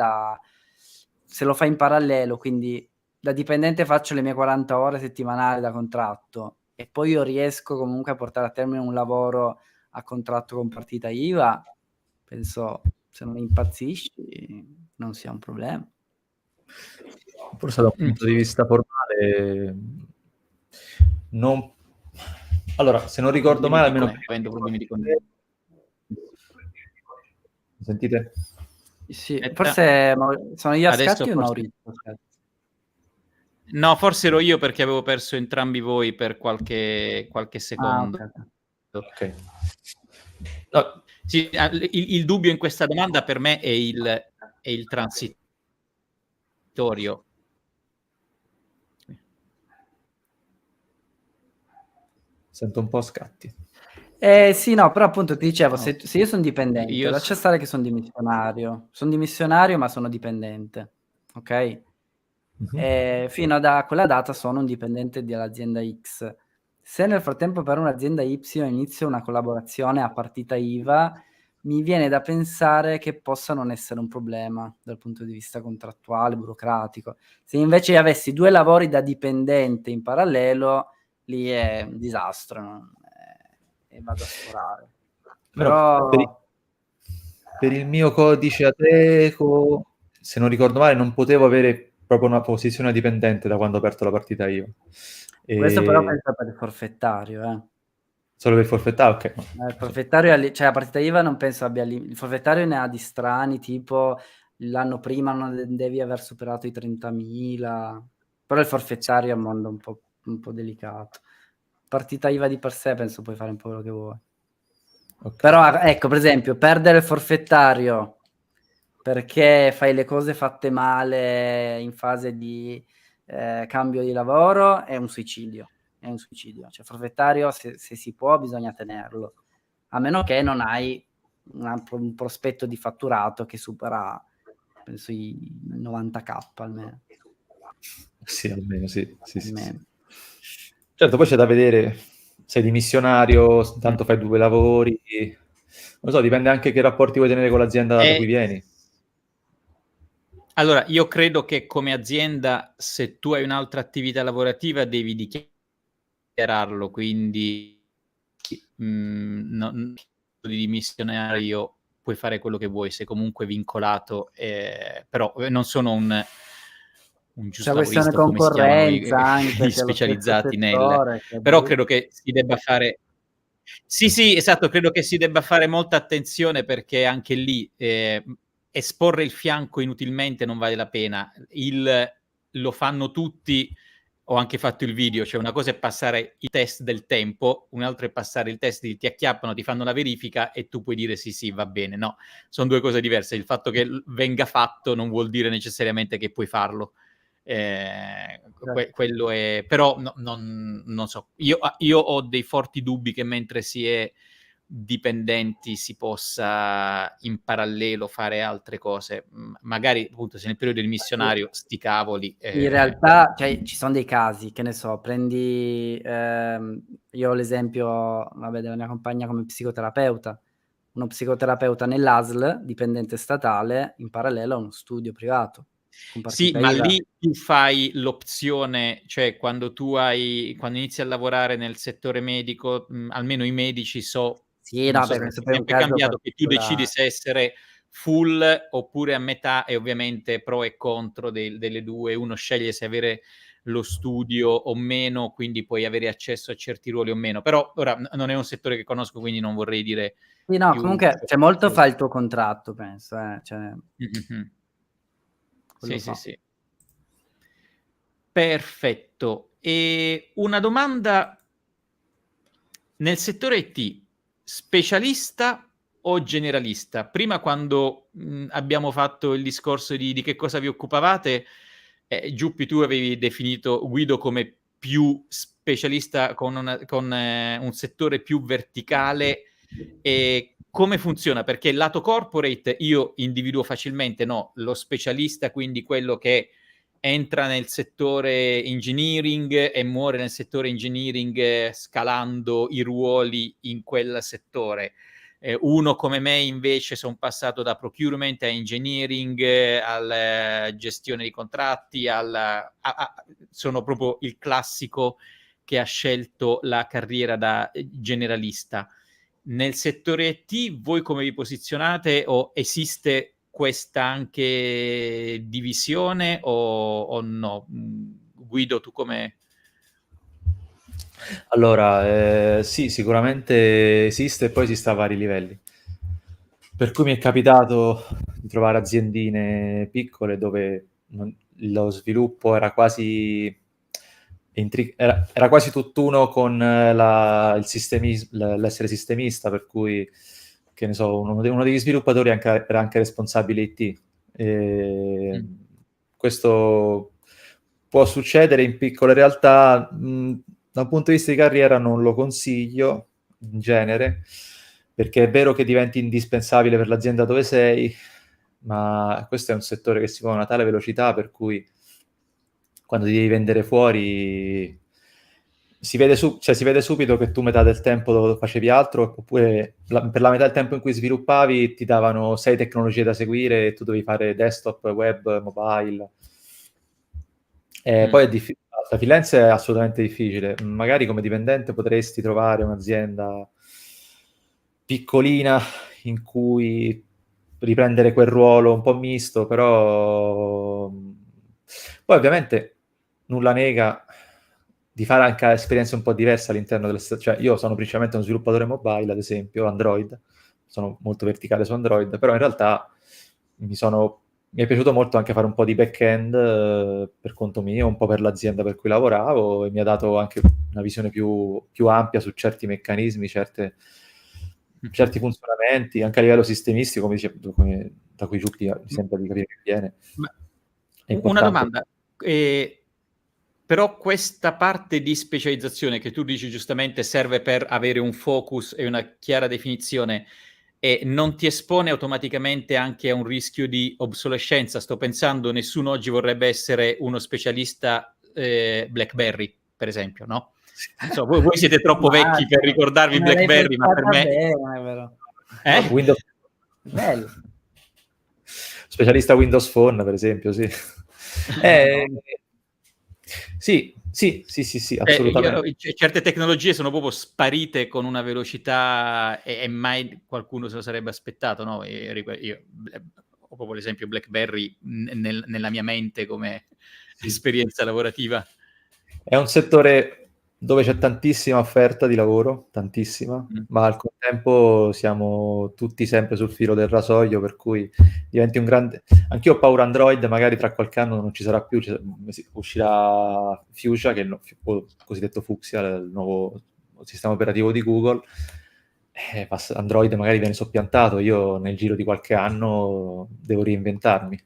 se lo fai in parallelo, quindi da dipendente faccio le mie 40 ore settimanali da contratto e poi io riesco comunque a portare a termine un lavoro a contratto con partita IVA, penso, se non impazzisci, non sia un problema.
Forse da un punto di vista formale, non... Allora, se non ricordo male, almeno...
avendo problemi di connessione.
Sentite?
Sì, forse sono io a scatti o Maurizio?
No, forse ero io perché avevo perso entrambi voi per qualche secondo.
Ok. No.
Sì, il dubbio in questa domanda per me è il transitorio.
Sento un po' scatti.
Sì, no, però appunto ti dicevo,
No.
se io sono dipendente, lascia stare che sono dimissionario ma sono dipendente, ok? Fino a quella data sono un dipendente dell'azienda X. Se nel frattempo per un'azienda Y inizio una collaborazione a partita IVA, mi viene da pensare che possa non essere un problema dal punto di vista contrattuale, burocratico. Se invece avessi 2 lavori da dipendente in parallelo, lì è un disastro, no? E vado a sforare. Però
per il mio codice Ateco, se non ricordo male, non potevo avere proprio una posizione dipendente da quando ho aperto la partita io.
Questo però penso per il forfettario,
Solo per il forfettario? Ok.
Il forfettario, cioè la partita IVA non penso abbia il forfettario ne ha di strani, tipo l'anno prima non devi aver superato i 30.000, però il forfettario è un mondo un po' delicato. Partita IVA di per sé penso puoi fare un po' quello che vuoi. Okay. Però ecco, per esempio, perdere il forfettario perché fai le cose fatte male in fase di cambio di lavoro è un suicidio. Cioè il forfettario se si può bisogna tenerlo, a meno che non hai un prospetto di fatturato che supera penso i 90.000 almeno.
Sì, almeno sì.
Almeno.
Certo, poi c'è da vedere, sei dimissionario, tanto fai 2 lavori, non so, dipende anche che rapporti vuoi tenere con l'azienda da cui vieni.
Allora, io credo che come azienda, se tu hai un'altra attività lavorativa, devi dichiararlo, quindi non di dimissionario, puoi fare quello che vuoi, sei comunque vincolato, però non sono un giusto lavorista, come si chiamano gli specializzati nel... Però credo che si debba fare... Sì, esatto, credo che si debba fare molta attenzione perché anche lì esporre il fianco inutilmente non vale la pena. Lo fanno tutti, ho anche fatto il video, cioè una cosa è passare i test del tempo, un altro è passare il test ti acchiappano, ti fanno la verifica e tu puoi dire sì, va bene. No, sono 2 cose diverse. Il fatto che venga fatto non vuol dire necessariamente che puoi farlo. Quello è... Però non so, io ho dei forti dubbi che mentre si è dipendenti si possa in parallelo fare altre cose. Magari appunto se nel periodo del missionario sti cavoli.
In realtà, cioè, ci sono dei casi, che ne so, prendi, io ho l'esempio, vabbè, della mia compagna come psicoterapeuta. Uno psicoterapeuta nell'ASL, dipendente statale, in parallelo a uno studio privato. Con
Sì,
partita
ma
IVA.
lì tu fai l'opzione, cioè quando inizi a lavorare nel settore medico, almeno i medici
Sì,
non
no,
so
beh,
se
questo
è
poi è un
sempre
caso
cambiato, che tu decidi
particolare.
se essere full oppure a metà, e ovviamente pro e contro delle due. Uno sceglie se avere lo studio o meno, quindi puoi avere accesso a certi ruoli o meno. Però ora non è un settore che conosco, quindi non vorrei dire
Sì, no,
più
comunque, cioè, molto
sciocchezze.
fa il tuo contratto, penso, cioè,
Mhm.
quello
Sì, sì,
fa.
sì. Perfetto. E una domanda: nel settore IT, specialista o generalista? Prima, quando abbiamo fatto il discorso di che cosa vi occupavate, Giuppi, tu avevi definito Guido come più specialista con un settore più verticale. E come funziona? Perché il lato corporate io individuo facilmente, no, lo specialista, quindi quello che entra nel settore engineering e muore nel settore engineering scalando i ruoli in quel settore. Uno come me invece sono passato da procurement a engineering, alla gestione di contratti, sono proprio il classico che ha scelto la carriera da generalista. Nel settore IT voi come vi posizionate, o esiste questa anche divisione o no? Guido, tu come?
Allora, sì, sicuramente esiste e poi esiste a vari livelli. Per cui mi è capitato di trovare aziendine piccole dove lo sviluppo era quasi era quasi tutt'uno con l'essere sistemista, per cui, che ne so, uno degli sviluppatori era anche responsabile IT. Questo può succedere in piccole realtà, da un punto di vista di carriera non lo consiglio, in genere, perché è vero che diventi indispensabile per l'azienda dove sei, ma questo è un settore che si muove a una tale velocità per cui quando ti devi vendere fuori si vede subito che tu metà del tempo facevi altro, oppure per la metà del tempo in cui sviluppavi ti davano 6 tecnologie da seguire e tu dovevi fare desktop, web, mobile. Poi la freelance è assolutamente difficile. Magari come dipendente potresti trovare un'azienda piccolina in cui riprendere quel ruolo un po' misto, però poi ovviamente nulla nega di fare anche esperienze un po' diverse all'interno cioè io sono principalmente uno sviluppatore mobile, ad esempio, Android, sono molto verticale su Android, però in realtà mi è piaciuto molto anche fare un po' di back-end per conto mio, un po' per l'azienda per cui lavoravo, e mi ha dato anche una visione più ampia su certi meccanismi, certi funzionamenti, anche a livello sistemistico, come dice, da cui Giuppi mi sembra di capire che viene.
Una domanda, però questa parte di specializzazione che tu dici giustamente serve per avere un focus e una chiara definizione, e non ti espone automaticamente anche a un rischio di obsolescenza? Sto pensando, nessuno oggi vorrebbe essere uno specialista BlackBerry, per esempio, no? So, voi siete troppo vecchi per ricordarvi BlackBerry, ma per me...
Bene, però.
Windows...
Bello.
Specialista Windows Phone, per esempio, sì. Sì, assolutamente.
Certe tecnologie sono proprio sparite con una velocità e mai qualcuno se lo sarebbe aspettato, no? Io ho proprio l'esempio BlackBerry nella mia mente come esperienza lavorativa.
È un settore dove c'è tantissima offerta di lavoro, tantissima, ma al contempo siamo tutti sempre sul filo del rasoio, per cui diventi un grande... Anch'io ho paura Android, magari tra qualche anno non ci sarà più, uscirà Fuchsia, che è il cosiddetto Fuchsia, il nuovo sistema operativo di Google. Android magari viene soppiantato, io nel giro di qualche anno devo reinventarmi.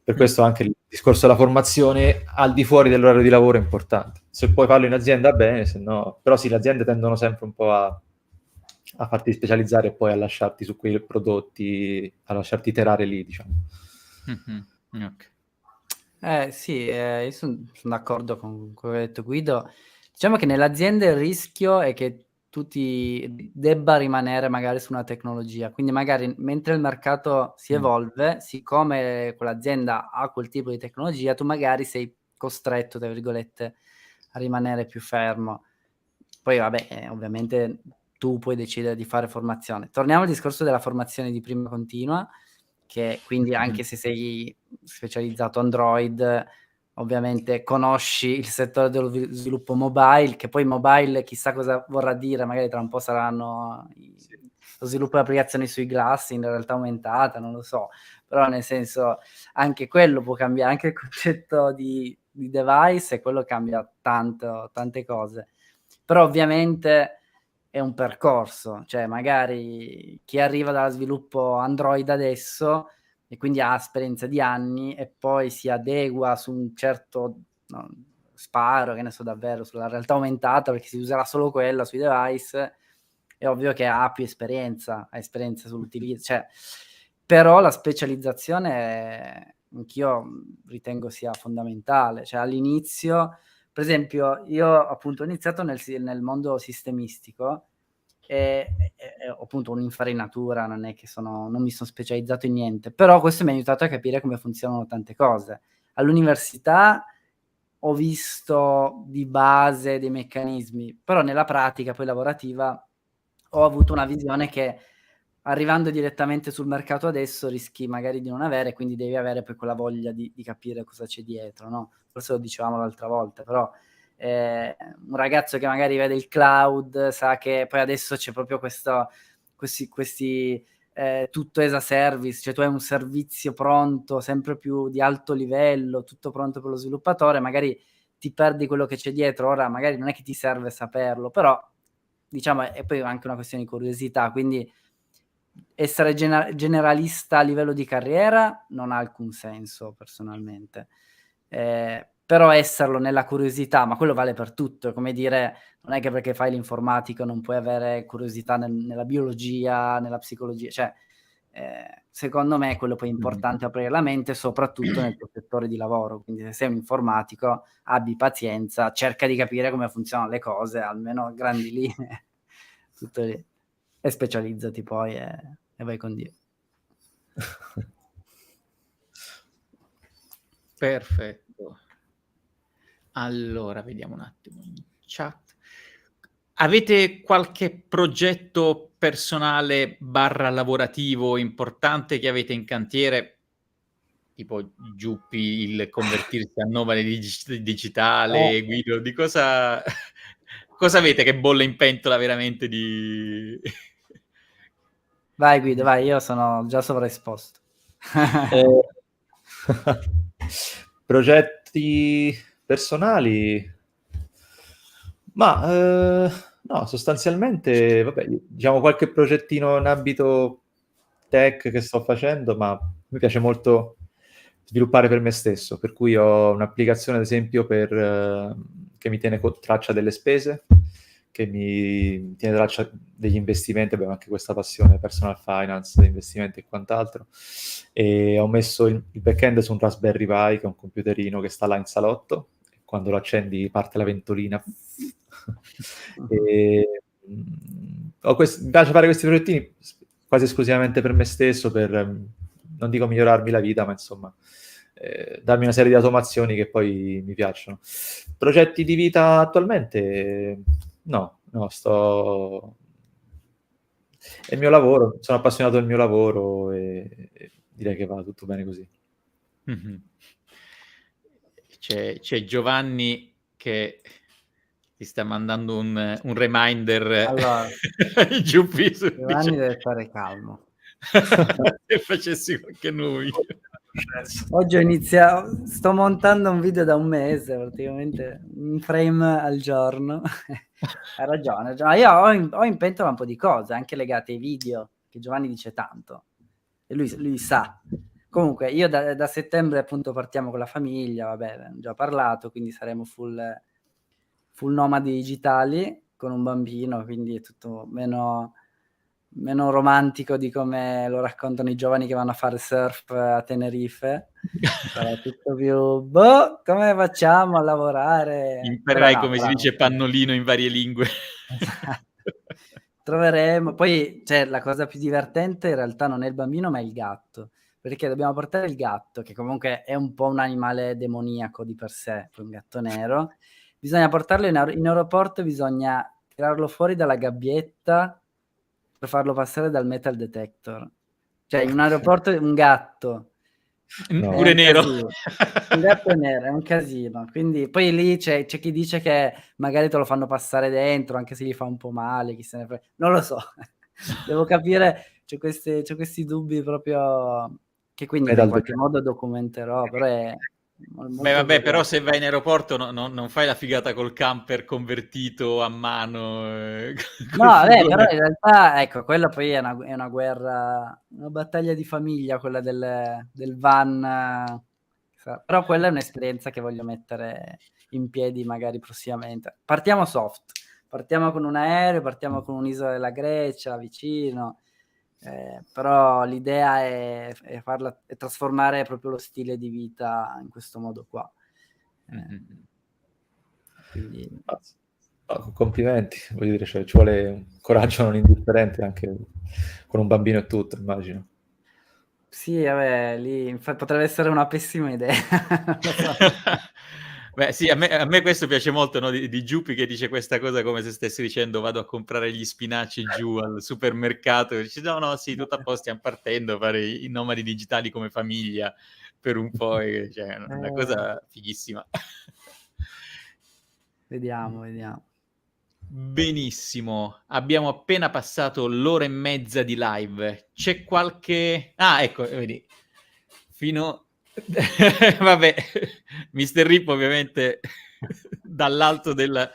Per questo anche il discorso della formazione al di fuori dell'orario di lavoro è importante. Se puoi farlo in azienda, bene, se no... Però sì, le aziende tendono sempre un po' a a farti specializzare e poi a lasciarti su quei prodotti, a lasciarti iterare lì, diciamo.
Ok.
Sì, io son d'accordo con quello che ha detto Guido. Diciamo che nelle aziende il rischio è che tu ti debba rimanere magari su una tecnologia, quindi magari mentre il mercato si evolve, siccome quell'azienda ha quel tipo di tecnologia, tu magari sei "costretto" tra virgolette a rimanere più fermo. Poi vabbè, ovviamente tu puoi decidere di fare formazione. Torniamo al discorso della formazione di prima continua, che quindi anche se sei specializzato Android, ovviamente conosci il settore dello sviluppo mobile, che poi mobile chissà cosa vorrà dire, magari tra un po' saranno lo sviluppo di applicazioni sui glass in realtà aumentata, non lo so, però nel senso anche quello può cambiare, anche il concetto di device, e quello cambia tanto, tante cose. Però ovviamente è un percorso, cioè magari chi arriva dallo sviluppo Android adesso e quindi ha esperienza di anni e poi si adegua su un certo, no, sparo, che ne so davvero, sulla realtà aumentata, perché si userà solo quella sui device, è ovvio che ha più esperienza, ha esperienza sull'utilizzo, cioè, però la specializzazione anch'io ritengo sia fondamentale, cioè all'inizio, per esempio, io appunto ho iniziato nel mondo sistemistico e ho appunto un'infarinatura, non è che non mi sono specializzato in niente, però questo mi ha aiutato a capire come funzionano tante cose. All'università ho visto di base dei meccanismi, però nella pratica poi lavorativa ho avuto una visione che arrivando direttamente sul mercato adesso rischi magari di non avere, quindi devi avere poi quella voglia di capire cosa c'è dietro, no? Forse lo dicevamo l'altra volta, però un ragazzo che magari vede il cloud sa che poi adesso c'è proprio questi tutto as a service, cioè tu hai un servizio pronto, sempre più di alto livello, tutto pronto per lo sviluppatore, magari ti perdi quello che c'è dietro. Ora magari non è che ti serve saperlo, però diciamo è poi anche una questione di curiosità, quindi essere generalista a livello di carriera non ha alcun senso personalmente. Però esserlo nella curiosità, ma quello vale per tutto, è come dire, non è che perché fai l'informatico non puoi avere curiosità nella biologia, nella psicologia, cioè secondo me quello poi è importante aprire la mente, soprattutto nel tuo settore di lavoro. Quindi se sei un informatico, abbi pazienza, cerca di capire come funzionano le cose, almeno a grandi linee, tutto lì. E specializzati poi e vai con Dio.
Perfetto. Allora, vediamo un attimo in chat. Avete qualche progetto personale / lavorativo importante che avete in cantiere? Tipo Giuppi, il convertirsi a nomade digitale, Guido, di cosa avete che bolle in pentola veramente di
Vai Guido, vai, io sono già sovraesposto.
Progetti personali? Ma no, sostanzialmente, vabbè, diciamo qualche progettino in ambito tech che sto facendo, ma mi piace molto sviluppare per me stesso, per cui ho un'applicazione, ad esempio, che mi tiene traccia delle spese, che mi tiene traccia degli investimenti, abbiamo anche questa passione personal finance, investimenti e quant'altro, e ho messo il back-end su un Raspberry Pi, che è un computerino che sta là in salotto, e quando lo accendi parte la ventolina. Mi piace fare questi progettini quasi esclusivamente per me stesso, per, non dico migliorarmi la vita, ma insomma darmi una serie di automazioni che poi mi piacciono. Progetti di vita attualmente? No, è il mio lavoro, sono appassionato del mio lavoro e direi che va tutto bene così.
Mm-hmm. C'è Giovanni che ti sta mandando un reminder.
Allora,
Giuppi
Giovanni deve stare calmo.
Se facessi qualche noi.
Oggi sto montando un video da un mese, praticamente un frame al giorno. Hai ragione. Io ho in pentola un po' di cose, anche legate ai video, che Giovanni dice tanto. E lui sa. Comunque, io da settembre appunto partiamo con la famiglia, vabbè, abbiamo già parlato, quindi saremo full nomadi digitali con un bambino, quindi è tutto meno meno romantico di come lo raccontano i giovani che vanno a fare surf a Tenerife. Sarà tutto più, come facciamo a lavorare?
Imparerai come si dice pannolino in varie lingue.
Esatto. Troveremo. Poi, cioè, la cosa più divertente in realtà non è il bambino, ma è il gatto. Perché dobbiamo portare il gatto, che comunque è un po' un animale demoniaco di per sé, un gatto nero. Bisogna portarlo in aeroporto, bisogna tirarlo fuori dalla gabbietta per farlo passare dal metal detector. Cioè, in un aeroporto un gatto.
No.
Pure nero.
Un gatto nero, è un casino. Quindi poi lì c'è chi dice che magari te lo fanno passare dentro, anche se gli fa un po' male, chi se ne frega. Non lo so. Devo capire, c'ho questi dubbi proprio che quindi in qualche modo documenterò, però è
Beh, vabbè, però se vai in aeroporto non fai la figata col camper convertito a mano.
No, vabbè, però in realtà, ecco, quella poi è una guerra, una battaglia di famiglia, quella del van. Però quella è un'esperienza che voglio mettere in piedi magari prossimamente. Partiamo soft, partiamo con un aereo, partiamo con un'isola della Grecia vicino, però l'idea è trasformare proprio lo stile di vita in questo modo qua. Quindi...
complimenti, voglio dire, cioè, ci vuole un coraggio non indifferente anche con un bambino e tutto, immagino.
Sì, vabbè, lì potrebbe essere una pessima idea.
Beh, sì, a me questo piace molto, no? Di Giuppi che dice questa cosa come se stesse dicendo vado a comprare gli spinaci giù al supermercato, e dice no, sì, tutto a posto, stiamo partendo a fare i nomadi digitali come famiglia per un po', cioè, una cosa fighissima.
Vediamo.
Benissimo, abbiamo appena passato l'ora e mezza di live. C'è qualche... Ah, ecco, vedi, fino... Vabbè, Mr. Rip ovviamente dall'alto del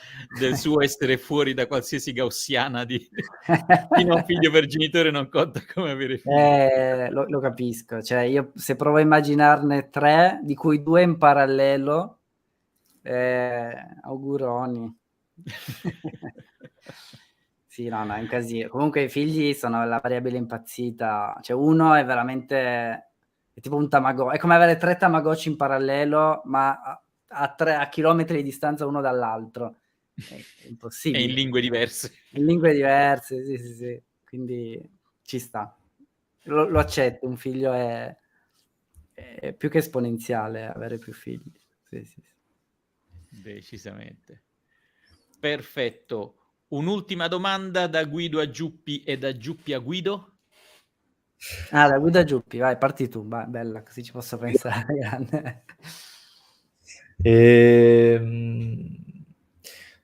suo essere fuori da qualsiasi gaussiana fino a un figlio per genitore non conta come avere figli.
Lo capisco, cioè io se provo a immaginarne 3, di cui 2 in parallelo, auguroni. Sì, no, è un casino. Comunque i figli sono la variabile impazzita, cioè uno è veramente, è tipo un Tamagotchi, è come avere 3 Tamagotchi in parallelo, ma a chilometri di distanza uno dall'altro. È impossibile.
E in lingue diverse.
In lingue diverse, sì. Quindi ci sta. Lo accetto, un figlio è più che esponenziale avere più figli. Sì.
Decisamente. Perfetto. Un'ultima domanda da Guido a Giuppi e da Giuppi a Guido.
Da Guido a Giuppi, vai, parti tu, vai, bella, così ci posso pensare. Grande.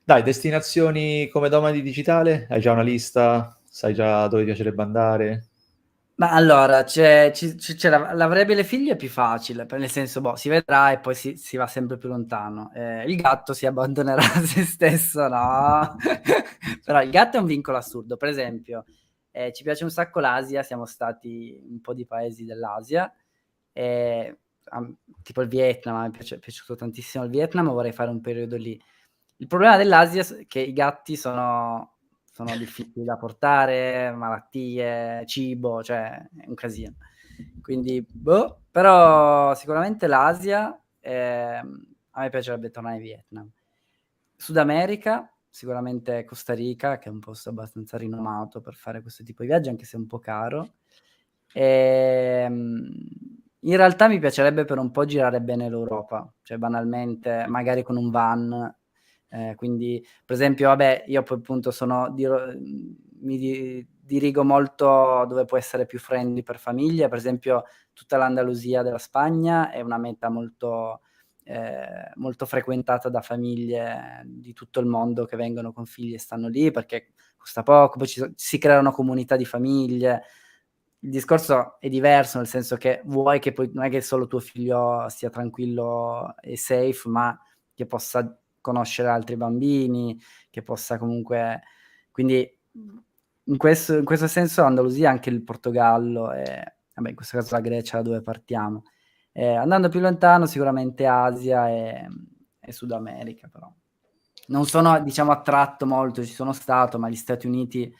Dai, destinazioni come nomadi digitale? Hai già una lista? Sai già dove piacerebbe andare?
Ma allora, c'è la variabile figli è più facile, nel senso, si vedrà e poi si va sempre più lontano. Il gatto si abbandonerà a se stesso, no? Però il gatto è un vincolo assurdo. Per esempio, ci piace un sacco l'Asia, siamo stati in un po' di paesi dell'Asia, tipo il Vietnam, mi è piaciuto tantissimo il Vietnam, vorrei fare un periodo lì. Il problema dell'Asia è che i gatti sono difficili da portare, malattie, cibo, cioè è un casino. Quindi, però sicuramente l'Asia, a me piacerebbe tornare in Vietnam. Sud America, sicuramente Costa Rica, che è un posto abbastanza rinomato per fare questo tipo di viaggio, anche se è un po' caro. In realtà mi piacerebbe per un po' girare bene l'Europa, cioè banalmente, magari con un van. Quindi, per esempio, vabbè, io poi appunto mi dirigo molto dove può essere più friendly per famiglie, per esempio tutta l'Andalusia della Spagna è una meta molto frequentata da famiglie di tutto il mondo che vengono con figli e stanno lì perché costa poco, poi si creano comunità di famiglie. Il discorso è diverso, nel senso che vuoi che poi non è che solo tuo figlio sia tranquillo e safe, ma che possa conoscere altri bambini, che possa comunque... Quindi in questo senso Andalusia, anche il Portogallo e vabbè, in questo caso la Grecia da dove partiamo. Andando più lontano sicuramente Asia e Sud America, però non sono, diciamo, attratto molto, ci sono stato, ma gli Stati Uniti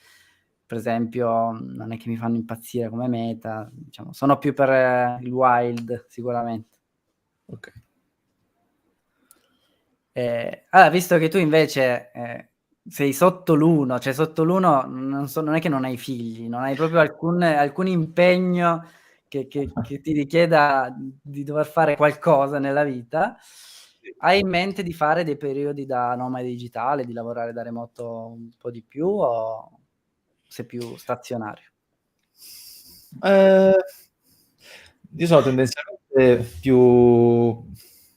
per esempio, non è che mi fanno impazzire come meta, diciamo, sono più per il wild sicuramente.
Ok.
Allora, visto che tu invece sei sotto l'1, cioè sotto l'1 non è che non hai figli, non hai proprio alcun impegno che ti richieda di dover fare qualcosa nella vita, hai in mente di fare dei periodi da nomade digitale, di lavorare da remoto un po' di più, o sei più stazionario?
Io sono tendenzialmente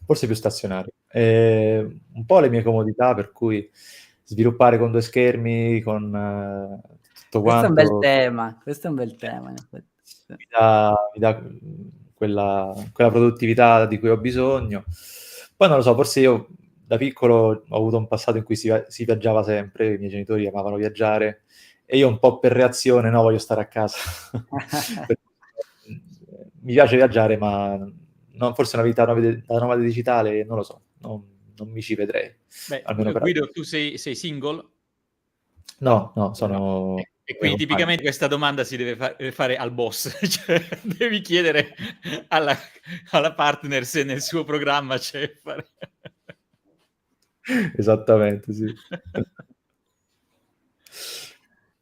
forse più stazionario. Un po' le mie comodità, per cui sviluppare con 2 schermi, con tutto
Questo è un bel
quanto
tema, questo è un bel tema in effetti. Sì.
mi dà quella produttività di cui ho bisogno. Poi non lo so, forse io da piccolo ho avuto un passato in cui si viaggiava sempre, i miei genitori amavano viaggiare e io un po' per reazione, no, voglio stare a casa. Mi piace viaggiare, ma forse una vita da nomade digitale, non lo so, non mi ci vedrei.
Beh,
Almeno per
Guido,
adesso.
tu sei single?
No,
No.
sono
E quindi tipicamente questa domanda si deve fare al boss, cioè devi chiedere alla partner se nel suo programma c'è fare...
Esattamente, sì.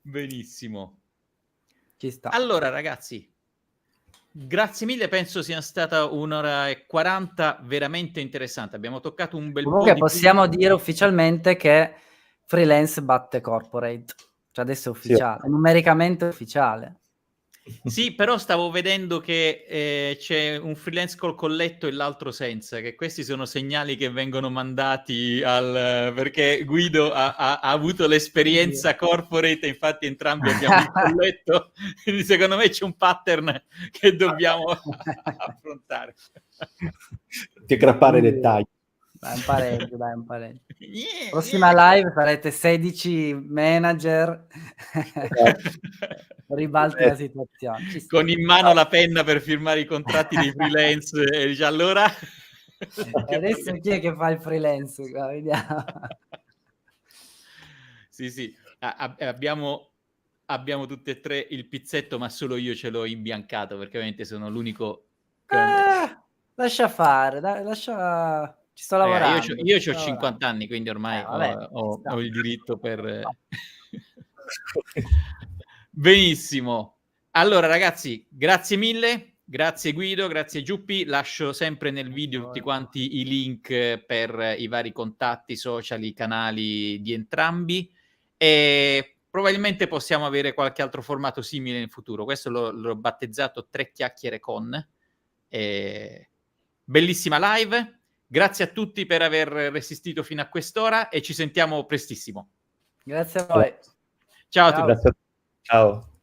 Benissimo.
Ci sta.
Allora, ragazzi, grazie mille, penso sia stata 1 ora e 40 veramente interessante. Abbiamo toccato un bel
Comunque
po' di
possiamo dire ufficialmente che freelance batte corporate, cioè adesso è
Sì.
ufficiale, è numericamente ufficiale.
Sì, però stavo vedendo che c'è un freelance col colletto e l'altro senza, che questi sono segnali che vengono mandati perché Guido ha avuto l'esperienza corporate, infatti entrambi abbiamo il colletto, quindi secondo me c'è un pattern che dobbiamo affrontare.
Ti aggrappare i dettagli.
Dai, un pareggio, dai, un pareggio.
Yeah,
Prossima
yeah.
live farete 16 manager, ribalti la situazione. Ci sta.
Con in mano la penna per firmare i contratti dei freelance e dice allora...
E adesso chi è che fa il freelance? Vediamo.
Sì, sì, abbiamo tutte e tre il pizzetto, ma solo io ce l'ho imbiancato, perché ovviamente sono l'unico...
Lascia fare, dai, lascia... Ci sto lavorando.
Io ho 50 anni, quindi ormai
vabbè,
ho il diritto per... Benissimo. Allora, ragazzi, grazie mille. Grazie Guido, grazie Giuppi. Lascio sempre nel video tutti quanti i link per i vari contatti social, i canali di entrambi. E probabilmente possiamo avere qualche altro formato simile in futuro. Questo l'ho battezzato 3 chiacchiere con. Bellissima live. Grazie a tutti per aver resistito fino a quest'ora e ci sentiamo prestissimo.
Grazie a voi.
Ciao a tutti.
Grazie a te. Ciao.